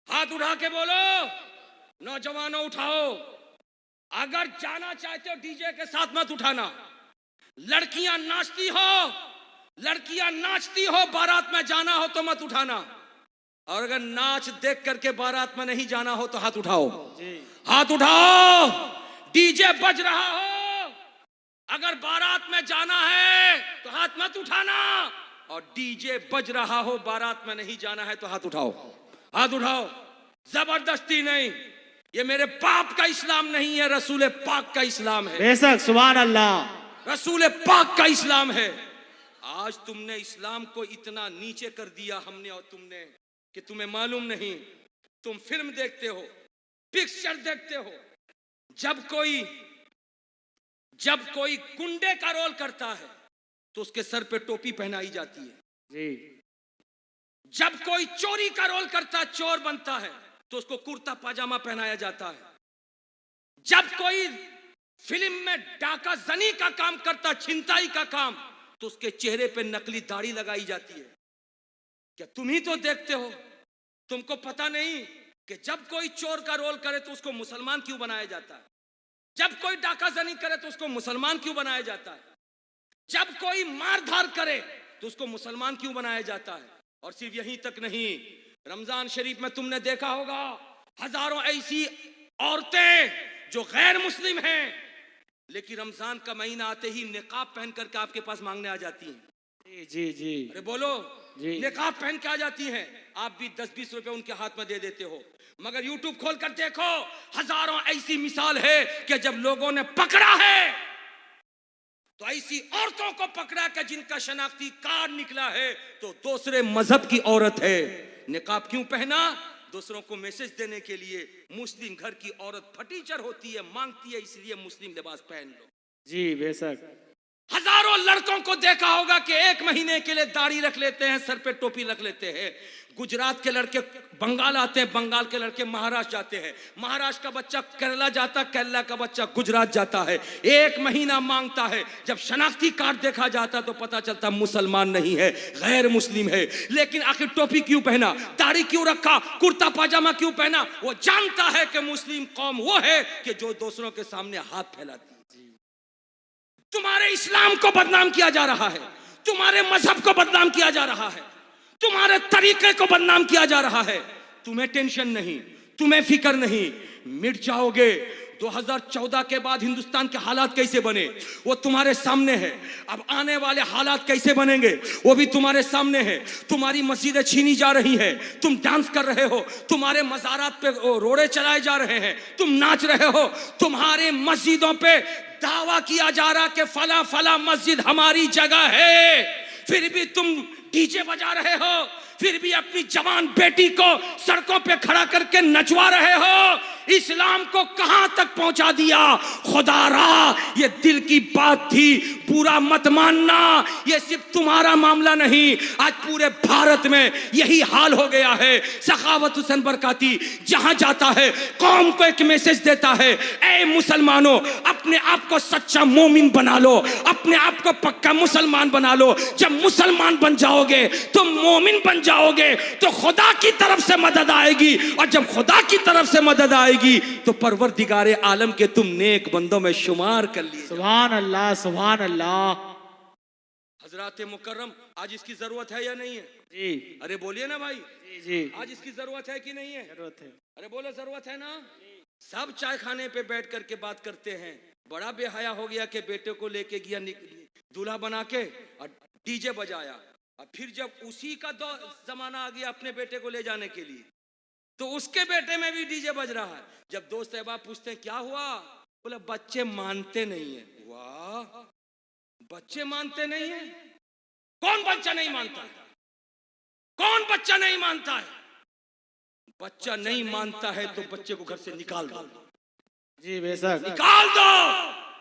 हाथ उठा के बोलो। नौजवानों उठाओ, अगर जाना चाहते हो डीजे के साथ मत उठाना। लड़कियां नाचती हो, लड़कियां नाचती हो, बारात में जाना हो तो मत उठाना। और अगर नाच देख करके बारात में नहीं जाना हो तो हाथ उठाओ, हाथ उठाओ। डीजे बज रहा हो, अगर बारात में जाना है तो हाथ मत उठाना। और डीजे बज रहा हो, बारात में नहीं जाना है तो हाथ उठाओ, हाथ उठाओ। जबरदस्ती नहीं, ये मेरे बाप का इस्लाम नहीं है, रसूल पाक का इस्लाम है। बेशक। सुभान अल्लाह, रसूल पाक का इस्लाम है। आज तुमने इस्लाम को इतना नीचे कर दिया हमने और तुमने कि तुम्हें मालूम नहीं। तुम फिल्म देखते हो, पिक्चर देखते हो, जब कोई गुंडे का रोल करता है तो उसके सर पे टोपी पहनाई जाती है। जी। जब कोई चोरी का रोल करता है, चोर बनता है, तो उसको कुर्ता पाजामा पहनाया जाता है। जब कोई फिल्म में डाका जनी का काम करता, छिनताई का काम, तो उसके चेहरे पे नकली दाढ़ी लगाई जाती है। क्या तुम ही तो देखते हो? तुमको पता नहीं कि जब कोई चोर का रोल करे तो उसको मुसलमान क्यों बनाया जाता है? जब कोई डाका जनी करे तो उसको मुसलमान क्यों बनाया जाता है? जब कोई मारधार करे तो उसको मुसलमान क्यों बनाया जाता है? और सिर्फ यहीं तक नहीं, रमजान शरीफ में तुमने देखा होगा हजारों ऐसी औरतें जो गैर मुस्लिम हैं लेकिन रमजान का महीना आते ही निकाब पहन करके आपके पास मांगने आ जाती हैं। जी जी जी। अरे बोलो जी। निकाब पहन के आ जाती हैं, आप भी 10-20 रुपए उनके हाथ में दे देते हो। मगर यूट्यूब खोल कर देखो, हजारों ऐसी मिसाल है कि जब लोगों ने पकड़ा है तो ऐसी औरतों को पकड़ा कि जिनका शनाख्ती कार्ड निकला है तो दूसरे मजहब की औरत है। निकाब क्यों पहना? दूसरों को मैसेज देने के लिए। मुस्लिम घर की औरत फटीचर होती है, मांगती है, इसलिए मुस्लिम लिबास पहन लो। जी बेशक। हजारों लड़कों को देखा होगा कि 1 महीने के लिए दाढ़ी रख लेते हैं, सर पे टोपी रख लेते हैं। गुजरात के लड़के बंगाल आते हैं, बंगाल के लड़के महाराष्ट्र जाते हैं, महाराष्ट्र का बच्चा केरला जाता, केरला का बच्चा गुजरात जाता है। 1 महीना मांगता है, जब शनाख्ती कार्ड देखा जाता तो पता चलता मुसलमान नहीं है, गैर मुस्लिम है। लेकिन आखिर टोपी क्यों पहना, दाढ़ी क्यों रखा, कुर्ता पाजामा क्यों पहना? वो जानता है कि मुस्लिम कौम वो है कि जो दूसरों के सामने हाथ फैलाती है। तुम्हारे इस्लाम को बदनाम किया जा रहा है, तुम्हारे मजहब को बदनाम किया जा रहा है, तुम्हारे तरीके को बदनाम किया जा रहा है। तुम्हें टेंशन नहीं, तुम्हें फिक्र नहीं, मिट जाओगे। 2014 के बाद हिंदुस्तान के हालात कैसे बने वो तुम्हारे सामने है। अब आने वाले हालात कैसे बनेंगे वो भी तुम्हारे सामने है। तुम्हारी मस्जिदें छीनी जा रही हैं, तुम डांस कर रहे हो, तुम्हारे मज़ारात पे रोड़े चलाए जा रहे हैं, तुम नाच रहे हो, तुम्हारे मस्जिदों पे दावा किया जा रहा कि फला फला मस्जिद हमारी जगह है, फिर भी तुम डीजे बजा रहे हो। फिर भी अपनी जवान बेटी को सड़कों पे खड़ा करके नचवा रहे हो। इस्लाम को कहां तक पहुंचा दिया। खुदारा ये दिल की बात थी, पूरा मत मानना, ये सिर्फ तुम्हारा मामला नहीं, आज पूरे भारत में यही हाल हो गया है। सखावत हुसैन बरकाती जहां जाता है कौम को एक मैसेज देता है, ऐ मुसलमानों अपने आप को सच्चा मोमिन बना लो, अपने आप को पक्का मुसलमान बना लो। जब मुसलमान बन जाओगे तो मोमिन बन जाओगे तो खुदा की तरफ से मदद आएगी, और जब खुदा की तरफ से मदद आएगी तो परवरदिगारे आलम के तुम नेक बंदों में शुमार कर लिए। सुभान अल्लाह, सुभान अल्लाह। हजरात मुकर्रम, आज इसकी जरूरत है या नहीं है? जी अरे बोलिए ना भाई, जी जी, आज इसकी जरूरत है कि नहीं है? जरूरत है। अरे बोलो, जरूरत है ना। सब चाय खाने पे बैठ करके बात करते हैं। बड़ा बेहया हो गया कि बेटे को लेके गया दूल्हा बना के और डीजे बजाया, और फिर जब उसी का जमाना आ गया अपने बेटे को ले जाने के लिए तो उसके बेटे में भी डीजे बज रहा है। जब दोस्त अहबाब पूछते हैं क्या हुआ, बोले बच्चे मानते नहीं है। वाह, बच्चे मानते नहीं है। कौन बच्चा नहीं मानता है? कौन बच्चा नहीं मानता है? बच्चा नहीं मानता है तो बच्चे को घर से निकाल दो। जी बेशक, निकाल दो।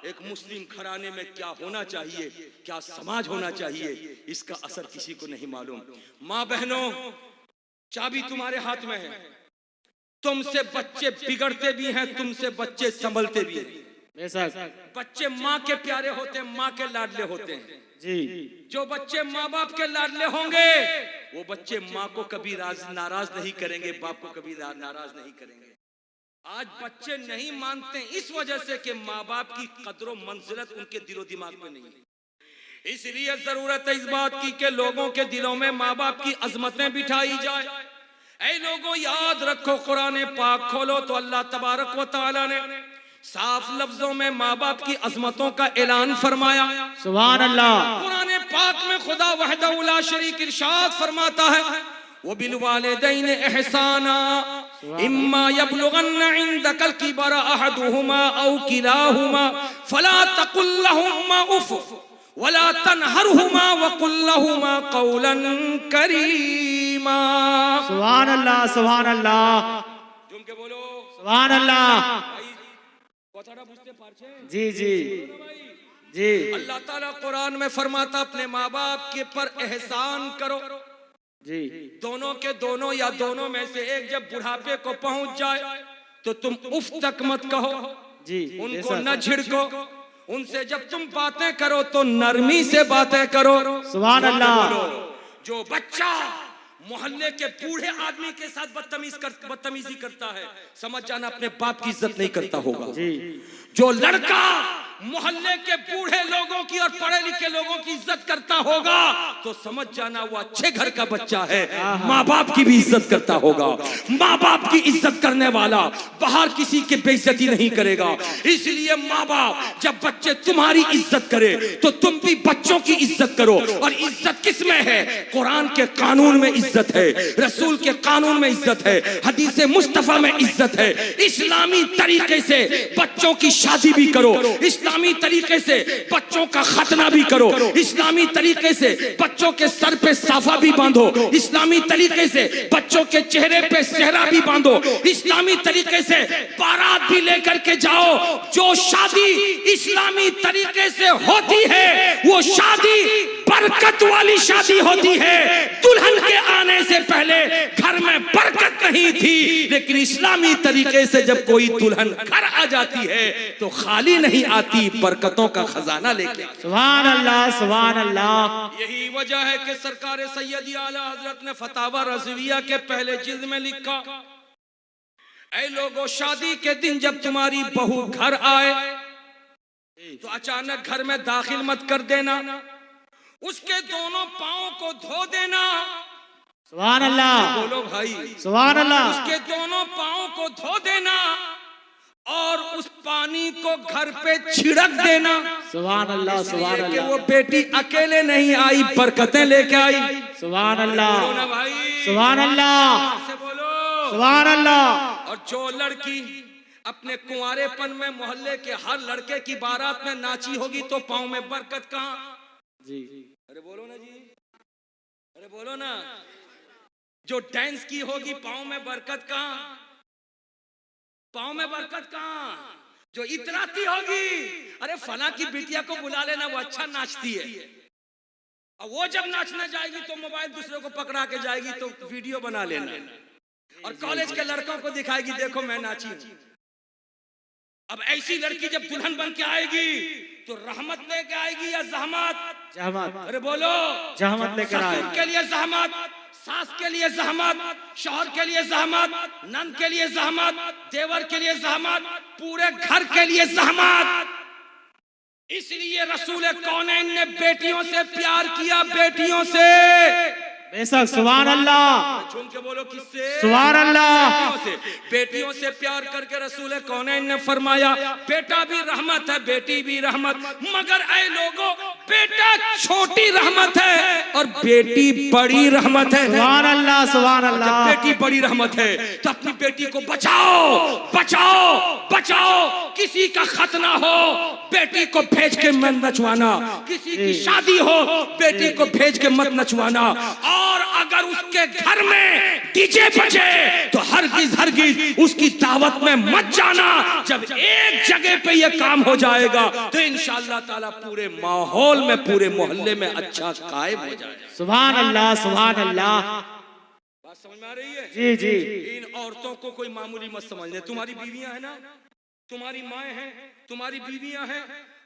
एक मुस्लिम घराने में क्या होना चाहिए, क्या समाज होना चाहिए, इसका असर किसी को नहीं मालूम। माँ बहनों, चाबी तुम्हारे हाथ में है। तुमसे बच्चे बिगड़ते भी हैं, तुमसे बच्चे संभलते भी हैं। बेशक, बच्चे माँ के प्यारे होते हैं, माँ के लाडले होते हैं। जी, जो बच्चे माँ बाप के लाडले होंगे वो बच्चे माँ को कभी नाराज नहीं करेंगे, बाप को कभी नाराज नहीं करेंगे। आज बच्चे नहीं मानते इस वजह से कि माँ बाप की कदर मंजिलत उनके दिलो दिमाग में नहीं है। इसलिए जरूरत है इस बात की कि लोगों के दिलों में माँ बाप की अजमतें बिठाई जाए। ऐ लोगों, याद रखो, कुरान पाक खोलो तो अल्लाह तबारक व तआला ने साफ लफ्जों में माँ बाप की अजमतों का ऐलान फरमाया। सुभान अल्लाह। कुरान पाक में खुदा वहदहु ला शरीक इरशाद फरमाता है, वो बिल वालिदैन एहसाना इम्मा यबलुगन्ना इंदकल किबरा अहदुहुमा औ किलाहुमा फला तकुल लहुमा उफ वला तनहरहुमा वकुल लहुमा कौलन करीमा। सुभान अल्लाह, सुभान अल्लाह, झूम के बोलो सुभान अल्लाह। কথাটা বুঝতে পারছেন? जी जी जी, अल्लाह ताला कुरान में फरमाता अपने माँ बाप के पर एहसान करो। जी, दोनों के दोनों या दोनों में से एक जब बुढ़ापे को पहुंच जाए तो तुम उफ तक मत कहो, जी, उनको बेशक। न झिड़को। उनसे जब तुम बातें करो तो नरमी से बातें करो। सुभान अल्लाह। जो बच्चा मोहल्ले के बूढ़े आदमी के साथ बदतमीजी करता है, समझ जाना अपने बाप की इज्जत नहीं करता होगा। जी, जो लड़का मोहल्ले के बूढ़े लोगों की और पढ़े लिखे लोगों की इज्जत करता होगा तो समझ जाना वो अच्छे घर का बच्चा है, माँ बाप की भी इज्जत करता होगा। माँ बाप की इज्जत करने वाला बाहर किसी की बेइज्जती नहीं करेगा। इसलिए माँ बाप जब बच्चे तुम्हारी इज्जत करे तो तुम भी बच्चों की इज्जत करो। और इज्जत किस में है? कुरान के कानून में इज्जत है, रसूल के कानून में इज्जत है, हदीस मुस्तफा में इज्जत है। इस्लामी तरीके से बच्चों की शादी भी करो, इस्लामी तरीके से बच्चों का खतना भी करो, इस्लामी तरीके से बच्चों के सर पे साफा भी बांधो, इस्लामी तरीके से बच्चों के चेहरे पे सेहरा भी बांधो, इस्लामी तरीके से बारात भी लेकर के जाओ। जो शादी इस्लामी तरीके से होती है वो शादी बरकत वाली शादी होती है। दुल्हन के आने से पहले घर में बरकत नहीं थी, लेकिन इस्लामी तरीके से जब कोई दुल्हन घर आ जाती है तो खाली नहीं आती, बरकतों का खजाना लेके। सुभान अल्लाह, सुभान अल्लाह। यही वजह है कि सरकार सैयदी आला हजरत ने फतावा रज़विया के पहले जिल्द में लिखा, ऐ लोगों, शादी के दिन जब तुम्हारी बहू घर आए तो अचानक घर में दाखिल मत कर देना, उसके दोनों पांव को धो देना। सुभान अल्लाह, बोलो भाई, सुभान अल्लाह। उसके दोनों पांव को धो देना और उस पानी को घर पे छिड़क देना। सुभान अल्लाह, सुभान कि अल्लाह, वो बेटी अकेले नहीं आई, बरकतें लेके आई। सुभान बोलो अल्लाह, ना भाई, सुभान अल्लाह, से बोलो। सुभान अल्लाह। और जो लड़की अपने कुंवारेपन में मोहल्ले के हर लड़के की बारात में नाची होगी तो पाँव में बरकत कहाँ? जी, अरे बोलो ना जी, अरे बोलो ना। जो डांस की होगी पाँव में बरकत कहां, पाँव में बरकत कहां। जो इतराती होगी, अरे फला की बिटिया को बुला लेना, वो अच्छा नाचती है। और वो जब नाचने जाएगी तो मोबाइल दूसरे को पकड़ा के जाएगी तो वीडियो बना लेना, और कॉलेज के लड़कों को दिखाएगी, देखो मैं नाची हूं। अब ऐसी लड़की जब दुल्हन बन के आएगी तो रहमत लेके आएगी या जहमत? जहमत। अरे बोलो, जहमत लेकर आए। ससुर के लिए जहमत, सास के लिए जहमत, शौहर के लिए जहमत, नंद के लिए जहमत, देवर के लिए जहमत, पूरे घर के लिए जहमत। इसलिए रसूल कौनैन ने बेटियों से प्यार किया, बेटियों से। बेशक, सुभान अल्लाह। झूम के बोलो, किससे? सुभान अल्लाह। बेटियों से। बेटियों से प्यार करके रसूल कौनैन ने फरमाया, बेटा भी रहमत है, बेटी भी रहमत, मगर ऐ लोगों, बेटा छोटी रहमत है और बेटी बड़ी रहमत है। सुभान अल्लाह, सुभान अल्लाह। बेटी बड़ी रहमत है तो अपनी बेटी को बचाओ, बचाओ, बचाओ। किसी का खत ना हो, बेटी को भेज के मत नचवाना। किसी की शादी हो, बेटी को भेज के मत नचवाना। और अगर उसके घर में डीजे बजे तो हरगिज उसकी दावत में मत जाना। जब एक जगह पे ये काम हो जाएगा तो इंशाअल्लाह ताला पूरे माहौल में, पूरे मोहल्ले में अच्छा कायम हो जाएगा। सुभान अल्लाह, सुभान अल्लाह। बात समझ में आ रही है? जी जी। इन औरतों को कोई मामूली मत समझने। तुम्हारी बीवियां हैं ना, तुम्हारी माएँ हैं, तुम्हारी बीवियां हैं।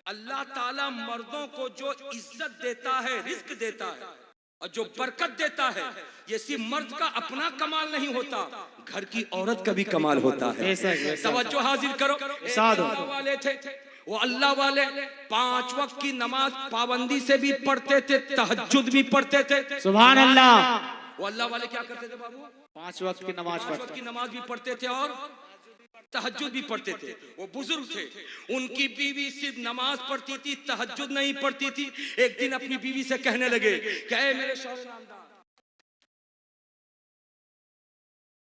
अल्लाह ताला मर्दों को जो इज्जत देता है, रिस्क देता है और जो बरकत देता है, ये सिर्फ मर्द का अपना कमाल नहीं होता, घर की औरत का भी कमाल होता है। तवज्जो हाजिर करो। अल्लाह वाले थे, वो अल्लाह वाले 5 वक्त की नमाज पाबंदी से भी पढ़ते थे, तहज्जुद भी पढ़ते थे। सुभान अल्लाह। वो अल्लाह वाले क्या करते थे बाबू? 5 वक्त की नमाज 5 वक्त की नमाज भी पढ़ते थे और तहज्जुद भी पढ़ते थे। वो बुजुर्ग थे, उनकी बीवी सिर्फ नमाज पढ़ती थी, तहज्जुद नहीं पढ़ती थी। एक दिन अपनी बीवी से कहने लगे, कहे मेरे शौहर नामदार,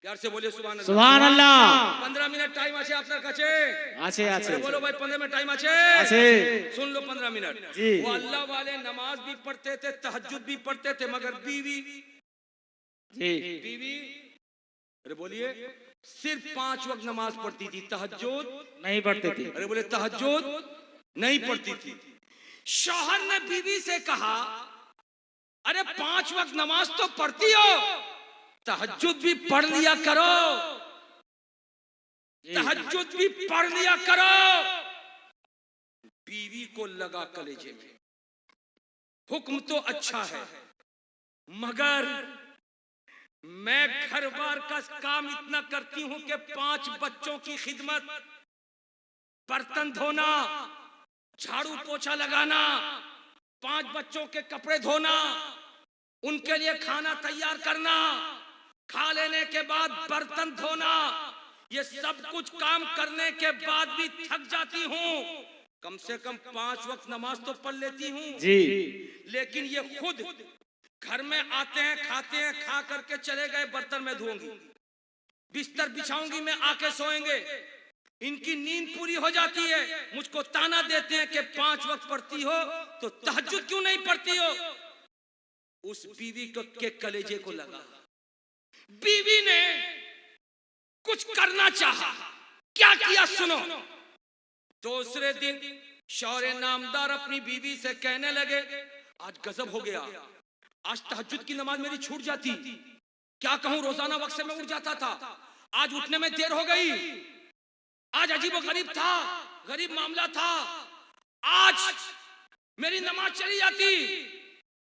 प्यार से बोले सुभान अल्लाह। सुभान अल्लाह। 15 मिनट टाइम আছে আপনার কাছে? আছে আছে। बोलो भाई 15 मिनट टाइम আছে? আছে। सुन लो 15 मिनट। जी। वो अल्लाह वाले नमाज भी पढ़ते थे, तहज्जुद भी पढ़ते थे, मगर बीवी अरे बोलिए, सिर्फ 5 वक्त नमाज पढ़ती थी, तहज्जुद नहीं पढ़ती थी। अरे बोले तहज्जुद नहीं पढ़ती थी। शौहर ने बीवी से कहा, अरे 5 वक्त नमाज तो पढ़ती हो, तहज्जुद भी पढ़ लिया करो, तहज्जुद भी पढ़ लिया करो। बीवी को लगा कलेजे में, हुक्म तो अच्छा है, मगर मैं घर बार का काम इतना करती हूं कि 5 बच्चों की खिदमत, बर्तन धोना, झाड़ू पोछा लगाना, 5 बच्चों के कपड़े धोना, उनके लिए खाना तैयार करना, खा लेने के बाद बर्तन धोना, ये सब कुछ काम करने के बाद भी थक जाती हूँ। कम से कम 5 वक्त नमाज तो पढ़ लेती हूँ जी, लेकिन ये खुद घर में आते हैं, खाते हैं, खा करके चले गए, बर्तन में धोऊंगी, बिस्तर बिछाऊंगी, मैं आके सोएंगे। इनकी नींद पूरी हो जाती है, मुझको ताना देते हैं कि 5 वक्त पढ़ती हो तो तहज्जुद क्यों नहीं पढ़ती हो। उस बीवी को के कलेजे को लगा, बीवी ने कुछ करना चाहा, क्या किया सुनो। दूसरे दिन शौहर नामदार अपनी बीवी से कहने लगे, आज गजब हो गया, आज तहज्जुद की नमाज मेरी छूट जाती, क्या कहूं, रोजाना वक्त से मैं उठ जाता था, आज उठने में देर हो गई, आज अजीब गरीब था, गरीब मामला था, आज मेरी नमाज चली जाती,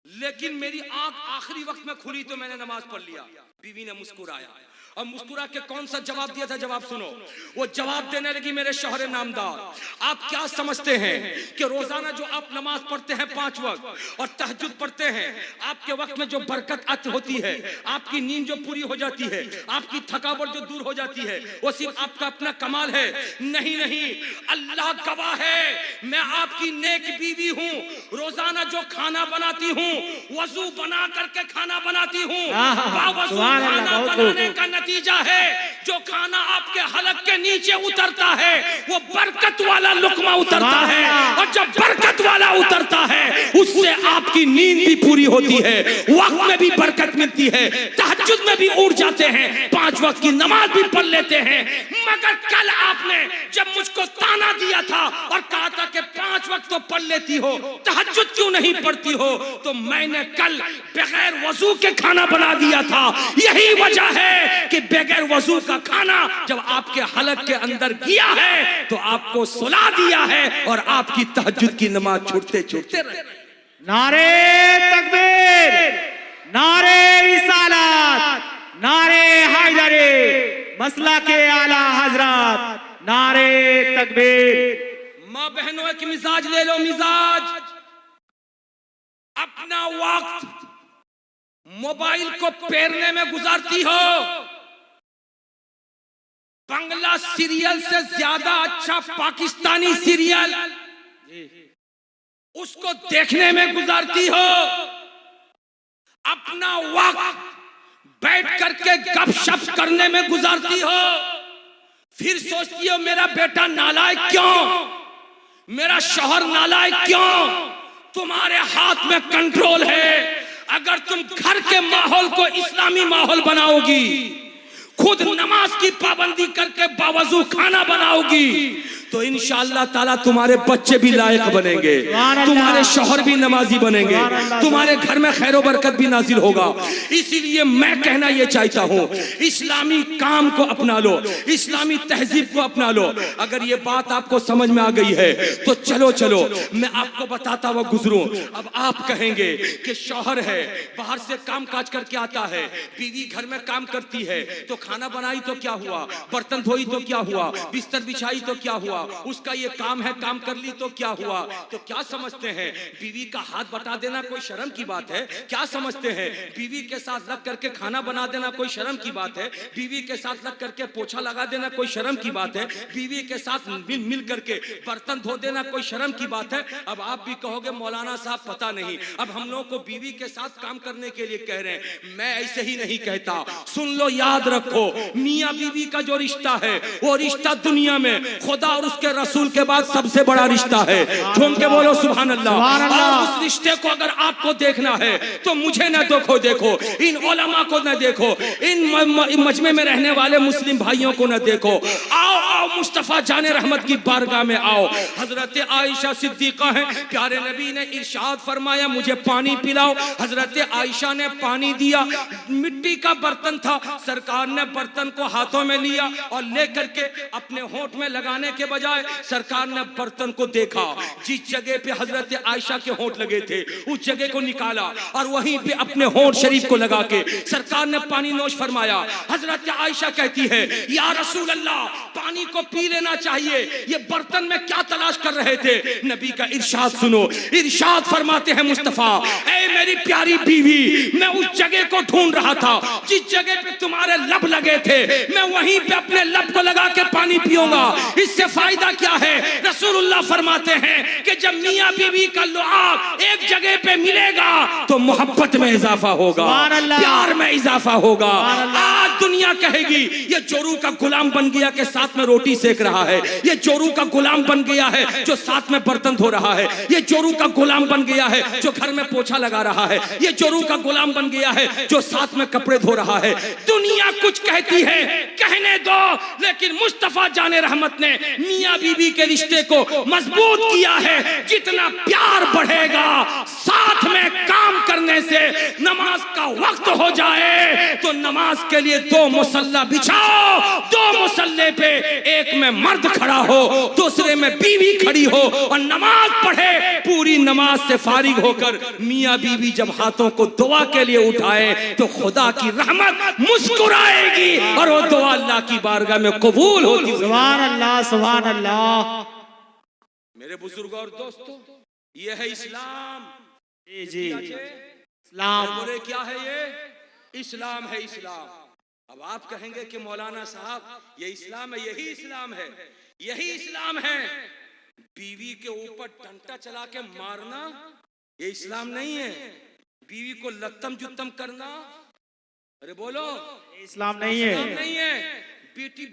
लेकिन मेरी आंख आखिरी वक्त में खुली तो मैंने नमाज पढ़ लिया। बीवी ने मुस्कुराया और मुस्कुरा के कौन सा जवाब दिया था, जवाब सुनो। वो जवाब देने लगी, मेरे शौहर नामदार, आप क्या समझते हैं कि रोजाना जो आप नमाज पढ़ते हैं 5 वक्त और तहज्जुद पढ़ते हैं, आपके वक्त में जो बरकत अत होती है, आपकी नींद जो पूरी हो जाती है, आपकी थकावट जो दूर हो जाती है, वो सिर्फ आपका अपना कमाल है? नहीं नहीं, अल्लाह गवाह है, मैं आपकी नेक बीवी हूँ। रोजाना जो खाना बनाती हूँ, वजू बना करके खाना बनाती हूँ, बावजू खाना बनाने का नतीजा है जो खाना आपके हलक के नीचे उतरता है वो बरकत वाला लुकमा उतरता है, और जब बरकत वाला उतरता है उससे आपकी नींद भी पूरी होती है, वक्त में भी बरकत मिलती है, तहज्जुद में भी उठ जाते हैं, 5 वक्त की नमाज भी पढ़ लेते हैं। मगर कल आपने जब मुझको ताना दिया था और कहा था कि 5 वक्त तो पढ़ लेती हो, तहज्जुद क्यों नहीं पढ़ती हो, तो मैंने कल बगैर वजू के खाना बना दिया था। यही वजह है कि बगैर वजू का खाना जब आपके हलक के अंदर गया है तो आपको सुला दिया है और आपकी तहज्जुद की नमाज छूटते छूटते रहे। नारे तकबीर, नारे रिसालत, नारे हैदरी, मसला के आला हजरत, नारे तकबीर। माँ बहनों की मिजाज ले लो, मिजाज। अपना वक्त मोबाइल को पेरने में गुजारती हो, बंगला सीरियल से ज्यादा अच्छा पाकिस्तानी सीरियल उसको देखने में गुजारती हो। अपना वक्त बैठ करके गपशप करने में गुजारती हो, फिर सोचती हो मेरा बेटा नालायक क्यों, मेरा शौहर नालायक क्यों। तुम्हारे हाथ में कंट्रोल है। अगर तुम घर के माहौल को इस्लामी माहौल बनाओगी, खुद नमाज की पाबंदी करके बावजू खाना बनाओगी, तो इंशाअल्लाह ताला तुम्हारे बच्चे भी लायक बनेंगे, तुम्हारे शौहर भी नमाजी बनेंगे, तुम्हारे घर में खैर बरकत भी नाजिल होगा। इसीलिए मैं कहना यह चाहता हूँ, इस्लामी काम को अपना लो, इस्लामी तहजीब को अपना लो। अगर ये बात आपको समझ में आ गई है तो चलो चलो मैं आपको बताता हुआ गुजरूं। अब आप कहेंगे कि शौहर है, बाहर से काम काज करके आता है, बीवी घर में काम करती है, तो खाना बनाई तो क्या हुआ, बर्तन धोई तो क्या हुआ, बिस्तर बिछाई तो क्या हुआ, उसका ये काम है, काम कर ली तो क्या हुआ। तो क्या समझते हैं बीवी का हाथ बटा देना कोई शर्म की बात है? क्या समझते हैं बीवी के साथ लग करके खाना बना देना कोई शर्म की बात है? बीवी के साथ लग करके पोछा लगा देना कोई शर्म की बात है? बीवी के साथ मिल करके बर्तन धो देना कोई शर्म की बात है? अब आप भी कहोगे मौलाना साहब पता नहीं, अब हम लोग को बीवी के साथ काम करने के लिए कह रहे हैं। मैं ऐसे ही नहीं कहता, सुन लो, याद रखो, मियां बीवी का जो रिश्ता है वो रिश्ता दुनिया में खुदा और उसके रसूल के बाद सबसे बड़ा रिश्ता है। झूम के बोलो सुभान अल्लाह। और उस रिश्ते को अगर आपको देखना है तो मुझे न देखो, इन उलमा को न देखो, इन मजमे में रहने वाले मुस्लिम भाइयों को न देखो। आओ आओ मुस्तफा जाने रहमत की बारगाह में आओ। हजरत आयशा सिद्दीका है, प्यारे नबी ने इरशाद फरमाया मुझे पानी पिलाओ। हजरत आयशा ने पानी दिया, मिट्टी का बर्तन था, सरकार ने बर्तन को हाथों में लिया और लेकर के अपने होंठ में लगाने के बजाय सरकार ने बर्तन को देखा, जिस जगह पे हजरत आयशा के होंठ लगे थे उस जगह को निकाला और वहीं पे अपने होंठ शरीफ को लगा के सरकार ने पानी नोश फरमाया। हजरत आयशा कहती है या रसूल अल्लाह, पानी को पी लेना चाहिए, ये बर्तन में क्या तलाश कर रहे थे? नबी का इरशाद सुनो, इरशाद फरमाते हैं मुस्तफा, ऐ मेरी प्यारी बीवी, मैं उस जगह को ढूंढ रहा था जिस जगह पे तुम्हारे लब लगे थे, मैं वहीं पे अपने लब को लगा के पानी पीऊंगा। इससे फायदा क्या है? रसूलुल्लाह फरमाते हैं कि जब मियां बीवी का लुआब एक जगह पे मिलेगा तो मोहब्बत में इजाफा होगा, प्यार में इजाफा होगा। आज दुनिया कहेगी ये जोरू का गुलाम बन गया के साथ में रोटी सेक रहा है, ये जोरू का गुलाम बन गया है जो साथ में बर्तन धो रहा है, ये जोरू का गुलाम बन गया है जो घर में पोछा लगा रहा है, ये जोरू का गुलाम बन गया है जो साथ में कपड़े धो रहा है। दुनिया कुछ कहती है, कहने दो, लेकिन मुस्तफा जाने रहमत ने मियां बीवी के रिश्ते को मजबूत किया है। जितना प्यार बढ़ेगा, साथ में काम करने से नमाज का वक्त हो जाए तो नमाज के लिए 2 मुसल्ला बिछाओ, 2 मुसल्ले पे एक में मर्द खड़ा हो, दूसरे में बीवी खड़ी हो और नमाज पढ़े। पूरी नमाज से फारिग होकर मियां बीवी जब हाथों को दुआ के लिए उठाए तो खुदा की रहमत मुस्कुराएगी और वो दुआ अल्लाह की बारगाह में कबूल होगी। सुभान अल्लाह, सुभान अल्लाह। मेरे बुजुर्गों और दोस्तों, ये है इस्लाम। जी जी, इस्लाम। बोले क्या है ये? इस्लाम है, इस्लाम। अब आप कहेंगे कि मौलाना साहब ये इस्लाम है, यही इस्लाम है, यही इस्लाम है। बीवी के ऊपर डंडा चला के मारना ये इस्लाम नहीं है। बीवी को लत्तम जुत्तम करना, अरे बोलो, इस्लाम नहीं है, इस्लाम नहीं है।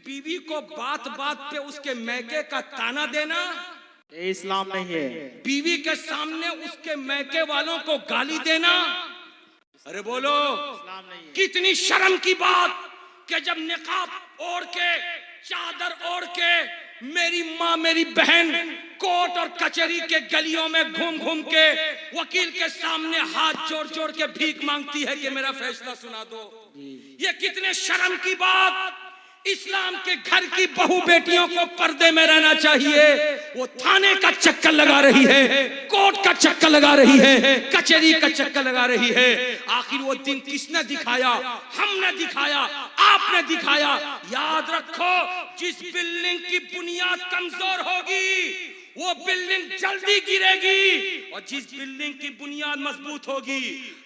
बीवी को बात बात पे उसके मैके का ताना देना ये इस्लाम नहीं है। बीवी के सामने उसके मैके वालों को गाली देना, अरे बोलो इस्लाम नहीं है। कितनी शर्म की बात कि जब निकाब ओढ़ के, चादर ओढ़ के मेरी माँ मेरी बहन कोर्ट और कचहरी के गलियों में घूम घूम के वकील के सामने हाथ जोड़ जोड़ के भीख मांगती है कि मेरा फैसला सुना दो। ये कितने शर्म की बात। इस्लाम के घर की बहू बेटियों को पर्दे में रहना चाहिए। वो थाने का चक्कर लगा रही है, कोर्ट का चक्कर लगा रही है, कचहरी का चक्कर लगा रही है। आखिर वो दिन किसने दिखाया? हमने दिखाया, आपने दिखाया। याद रखो, जिस बिल्डिंग की बुनियाद कमजोर होगी वो बिल्डिंग जल्दी गिरेगी, और जिस बिल्डिंग की बुनियाद मजबूत होगी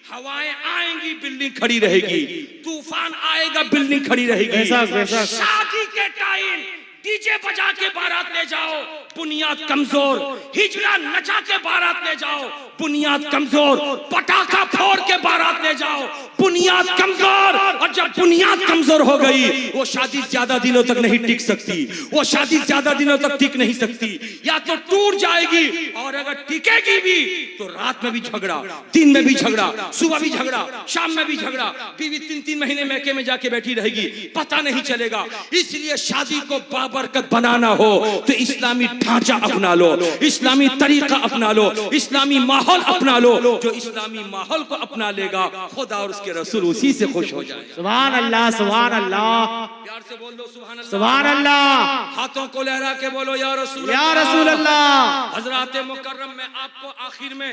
हवाएं आएंगी बिल्डिंग खड़ी रहेगी, तूफान आएगा बिल्डिंग खड़ी रहेगी। शादी के टाइम डीजे बजा के बारात ले जाओ, बुनियाद कमजोर। हिजड़ा नचा के बारात ले जाओ, बुनियाद कमजोर। पटाखा फोड़ के बारात ले जाओ, बुनियाद कमजोर। और जब बुनियाद कमजोर हो गई वो शादी ज्यादा दिनों तक नहीं टिक सकती, वो शादी ज्यादा दिनों तक टिक नहीं सकती, या तो टूट जाएगी, और अगर टिकेगी भी तो रात में भी झगड़ा, दिन में भी झगड़ा, सुबह भी झगड़ा, शाम में भी झगड़ा। बीवी 3-3 महीने मैके में जाके बैठी रहेगी, पता नहीं चलेगा। इसलिए शादी को बाबरकत बनाना हो तो इस्लामी ढांचा अपना लो, इस्लामी तरीका अपना लो, इस्लामी माहौल अपना लो। जो इस्लामी माहौल को अपना लेगा खुदा और उसके रसूल उसी से खुश हो जाए। सुभान अल्लाह, सुभान अल्लाह। प्यार से बोल दो सुभान अल्लाह, सुभान अल्लाह। हाथों को लहरा के बोलो या रसूल या रसूल अल्लाह। हजरात मुकर्रम में आपको आखिर में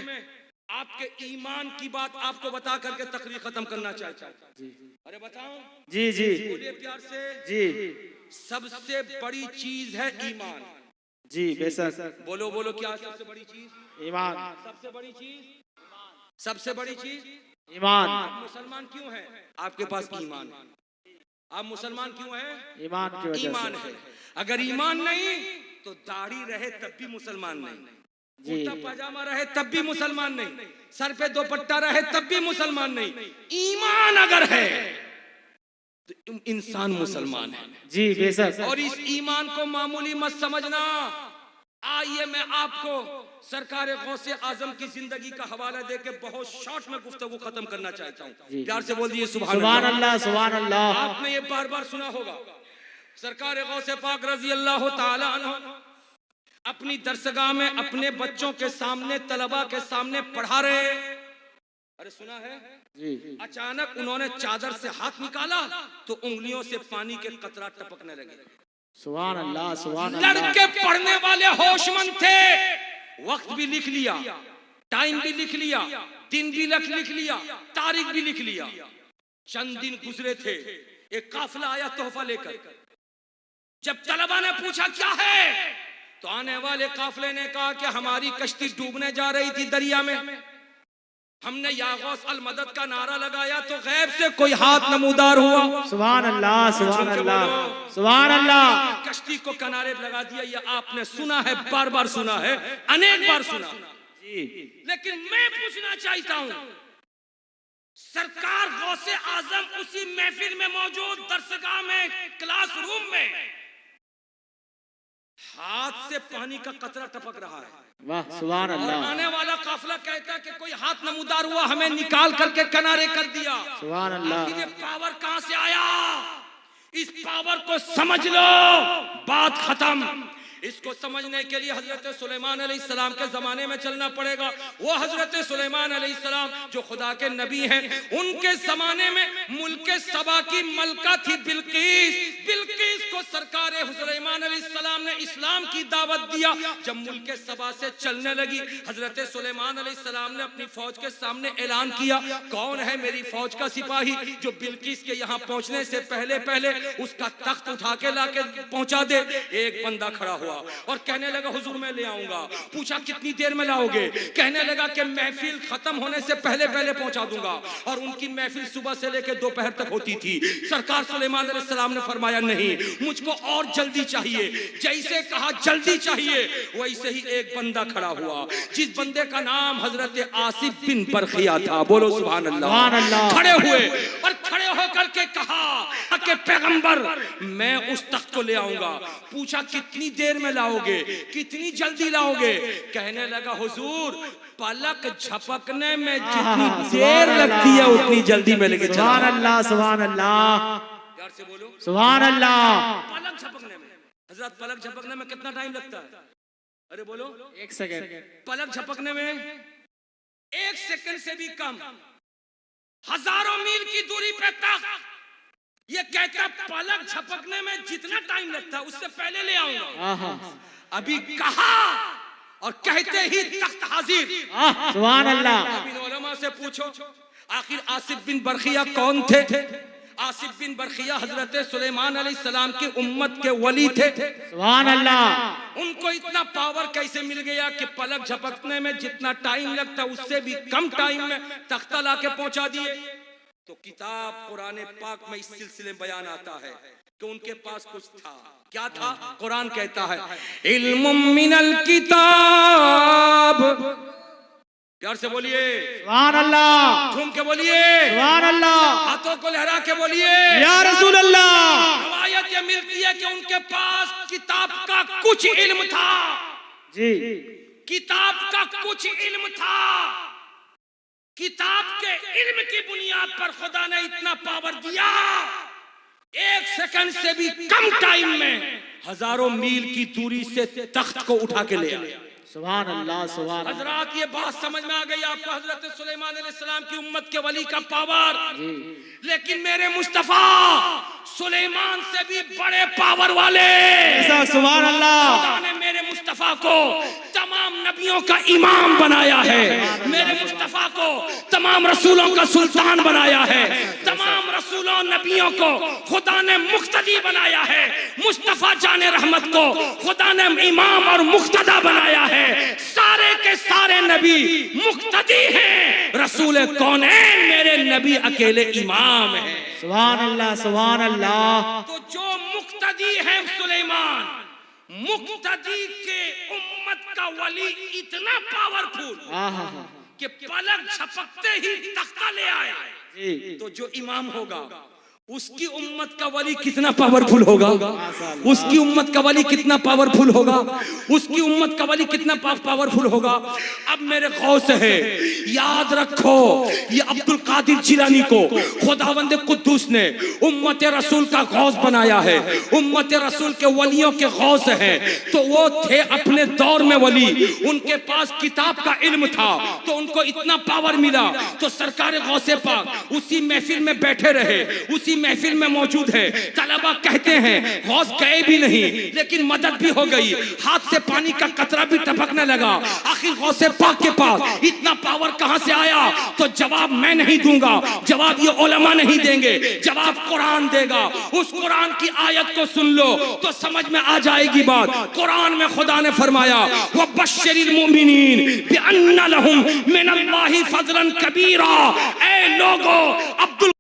आपके ईमान की बात आपको बता करके तकरीर खत्म करना चाहता हूं। अरे बताओ जी जी बोलिए प्यार से जी। सबसे बड़ी चीज है ईमान। जी बेशक। बोलो बोलो क्या सबसे बड़ी चीज? ईमान। सबसे बड़ी चीज, सबसे बड़ी चीज ईमान। आप मुसलमान क्यों हैं? आपके पास ईमान है। आप मुसलमान क्यों हैं? ईमान की वजह ईमान से। है। अगर ईमान नहीं तो दाढ़ी रहे तब भी मुसलमान नहीं, कुर्ता पजामा रहे तब भी मुसलमान नहीं, सर पे दुपट्टा रहे तब भी मुसलमान नहीं। ईमान अगर है तो इंसान मुसलमान है। जी बेशक। और इस ईमान को मामूली मत समझना। आइए मैं आपको सरकार गौसे आजम की जिंदगी का हवाला देके बहुत शॉर्ट में गुफ्तगू खत्म करना चाहता हूँ। प्यार से बोल दिए सुभान अल्लाह, सुभान अल्लाह। आपने ये बार बार सुना होगा, सरकार गौसे पाक रजी अल्लाह ताला अन्हु अपनी दरसगाह में अपने बच्चों के सामने, तलबा के सामने पढ़ा रहे। अरे सुना है जी। अचानक उन्होंने चादर से हाथ निकाला तो उंगलियों से पानी के कतरा टपकने लगे। सुभान अल्लाह, सुभान अल्लाह। लड़के पढ़ने वाले होशमंद थे, वक्त भी लिख लिया, टाइम भी लिख लिया, दिन भी लिख लिया, तारीख भी लिख लिया। चंद दिन गुजरे थे, एक काफिला आया तोहफा लेकर। जब तलबा ने पूछा क्या है तो आने वाले काफिले ने कहा कि हमारी कश्ती डूबने जा रही थी दरिया में, हमने या गौस अल मदद का नारा लगाया तो गैब से कोई हाथ नमूदार हुआ। सुभान अल्लाह, सुभान अल्लाह, सुभान अल्लाह। कश्ती को किनारे लगा दिया। ये आपने सुना है, बार बार सुना है, अनेक बार सुना जी। लेकिन मैं पूछना चाहता हूं, सरकार गौसे आजम उसी महफिल में मौजूद, दरसगाह में, क्लासरूम में, हाथ से पानी का कतरा टपक रहा है। वाह, सुभान और अल्लाह। आने वाला काफिला कहता है कि कोई हाथ नमूदार हुआ, हमें निकाल करके किनारे कर दिया। सुभान अल्लाह। आखिर ये पावर कहां से आया? इस पावर को समझ लो, बात खत्म। इसको समझने के लिए हजरत सुलेमान अलैहिस्सलाम के जमाने में चलना पड़ेगा। वो हजरत सुलेमान अलैहिस्सलाम जो खुदा के नबी हैं, उनके जमाने में मुल्क सबा की मलका थी बिल्किस। बिल्किस को सरकार सुलेमान अलैहिस्सलाम ने इस्लाम की दावत दिया। जब मुल्क सबा से चलने लगी, हजरत सुलेमान अलैहिस्सलाम ने अपनी फौज के सामने ऐलान किया, कौन है मेरी फौज का सिपाही जो बिल्किस के यहाँ पहुंचने से पहले पहले उसका तख्त उठा के लाके पहुंचा दे। एक बंदा खड़ा हुआ और कहने लगा हुजूर मैं ले आऊंगा। पूछा कितनी देर में लाओगे? कहने लगा कि महफिल खत्म होने से पहले पहले पहुंचा दूंगा। और उनकी महफिल सुबह से लेकर दोपहर तक होती थी। सरकार सुलेमान अलैहिस्सलाम ने फरमाया नहीं, मुझको और जल्दी चाहिए। जैसे कहा जल्दी चाहिए, वैसे ही एक बंदा खड़ा हुआ, जिस बंदे का नाम हजरत आसिफ बिन बरखिया था। बोलो सुभान अल्लाह। खड़े हुए और खड़े होकर के कहा कि के पैगंबर, मैं उस तख्त को ले आऊंगा। पूछा कितनी देर में लाओगे, कितनी जल्दी लाओगे? कहने लगा हुजूर, पलक झपकने में जितनी देर लगती है उतनी जल्दी में लेके चला। सुभान अल्लाह, सुभान अल्लाह, प्यार से बोलो सुभान अल्लाह। पलक झपकने में। हजरत पलक झपकने में कितना टाइम लगता है? अरे बोलो 1 सेकंड। पलक झपकने में 1 सेकंड से भी कम। हजारों मील की दूरी पे तख्त, ये कहता पलक झपकने में जितना टाइम लगता है उससे पहले ले आऊंगा। अभी कहा और कहते ही तख्त हाजिर। सुभान अल्लाह। अब इन उलमा से पूछो आखिर आसिफ बिन बरखिया कौन थे? आसिफ बिन बरखिया हजरत सुलेमान अलैहिस्सलाम की उम्मत के वली थे। सुभान अल्लाह। उनको इतना पावर कैसे मिल गया कि पलक झपकने में जितना टाइम लगता उससे भी कम टाइम में तख्ता लाके पहुंचा दिए? तो किताब कुरान पाक में इस सिलसिले में बयान आता है कि उनके पास कुछ था। क्या था? कुरान कहता है इल्मुम मिनल किताब। प्यार से बोलिए सुभान अल्लाह, झूम के बोलिए सुभान अल्लाह, हाथों को लहरा के बोलिए या रसूल अल्लाह। रवायत ये मिलती है कि उनके पास किताब का कुछ इल्म था। जी, किताब का कुछ इल्म था। किताब के इल्म की बुनियाद पर खुदा ने इतना पावर दिया, 1 सेकंड से भी कम टाइम में हजारों मील की दूरी से तख्त को उठा के ले आया। सुभान अल्लाह, सुभान अल्लाह। हजरात ये बात समझ में आ गई आपको, हजरत सुलेमान अलैहिस्सलाम की उम्मत के वली का पावर। लेकिन मेरे मुस्तफा सुलेमान से भी बड़े पावर वाले सुभान अल्लाह। खुदा ने मेरे मुस्तफा को तमाम नबियों का इमाम बनाया है। मेरे मुस्तफा को तमाम रसूलों का सुल्तान बनाया है। तमाम रसूलों नबियों को खुदा ने मुक्तदी बनाया है। मुस्तफा जाने रहमत को खुदा ने इमाम और मुक्तदा बनाया है। सारे के सारे नबी मुक्तदी हैं, रसूल कौनैन मेरे नबी अकेले इमाम हैं। सुभान अल्लाह, सुभान अल्लाह। तो जो मुक्तदी है सुलेमान, मुक्तदी के उम्मत का वली इतना पावरफुल कि पलक झपकते ही तख्ता ले आया। तो जो इमाम होगा उसकी उम्मत का वली कितना पावरफुल होगा? उसकी उम्मत का वली कितना पावरफुल होगा? उसकी उम्मत का वली कितना पावरफुल होगा? अब मेरे गौस है, याद रखो, ये अब्दुल कादिर जिलानी को खुदावंद कुद्दूस ने उम्मत रसूल का गौस बनाया है। उम्मत रसूल के वलियों के गौस हैं। तो वो थे अपने दौर में वली, उनके पास किताब का इल्म था तो उनको इतना पावर मिला। तो सरकार गौसे पाक उसी महफिल में बैठे रहे, उसी महफिल में मौजूद है। तलबा कहते हैं गौस गए भी नहीं लेकिन मदद भी हो गई, हाथ से पानी का कतरा भी टपकने लगा। आखिर गौसे पाक के पास इतना पावर कहां से आया? तो जवाब मैं नहीं दूंगा, जवाब ये उलमा नहीं देंगे, जवाब कुरान देगा। उस कुरान की आयत को सुन लो तो समझ में आ जाएगी बात। कुरान में खुदा ने फरमाया व बश्शिरिल मुमिनीन बिअन्ना लहुम मिनल्लाहि फज़लन कबीरा। ऐ लोगो, अब्दुल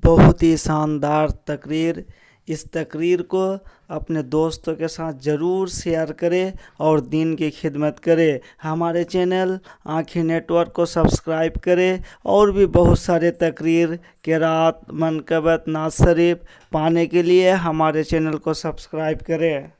बहुत ही शानदार तकरीर। इस तकरीर को अपने दोस्तों के साथ ज़रूर शेयर करें और दीन की खिदमत करें। हमारे चैनल आँखी नेटवर्क को सब्सक्राइब करें और भी बहुत सारे तकरीर, क़िरात, मनक़बत, नात शरीफ पाने के लिए हमारे चैनल को सब्सक्राइब करें।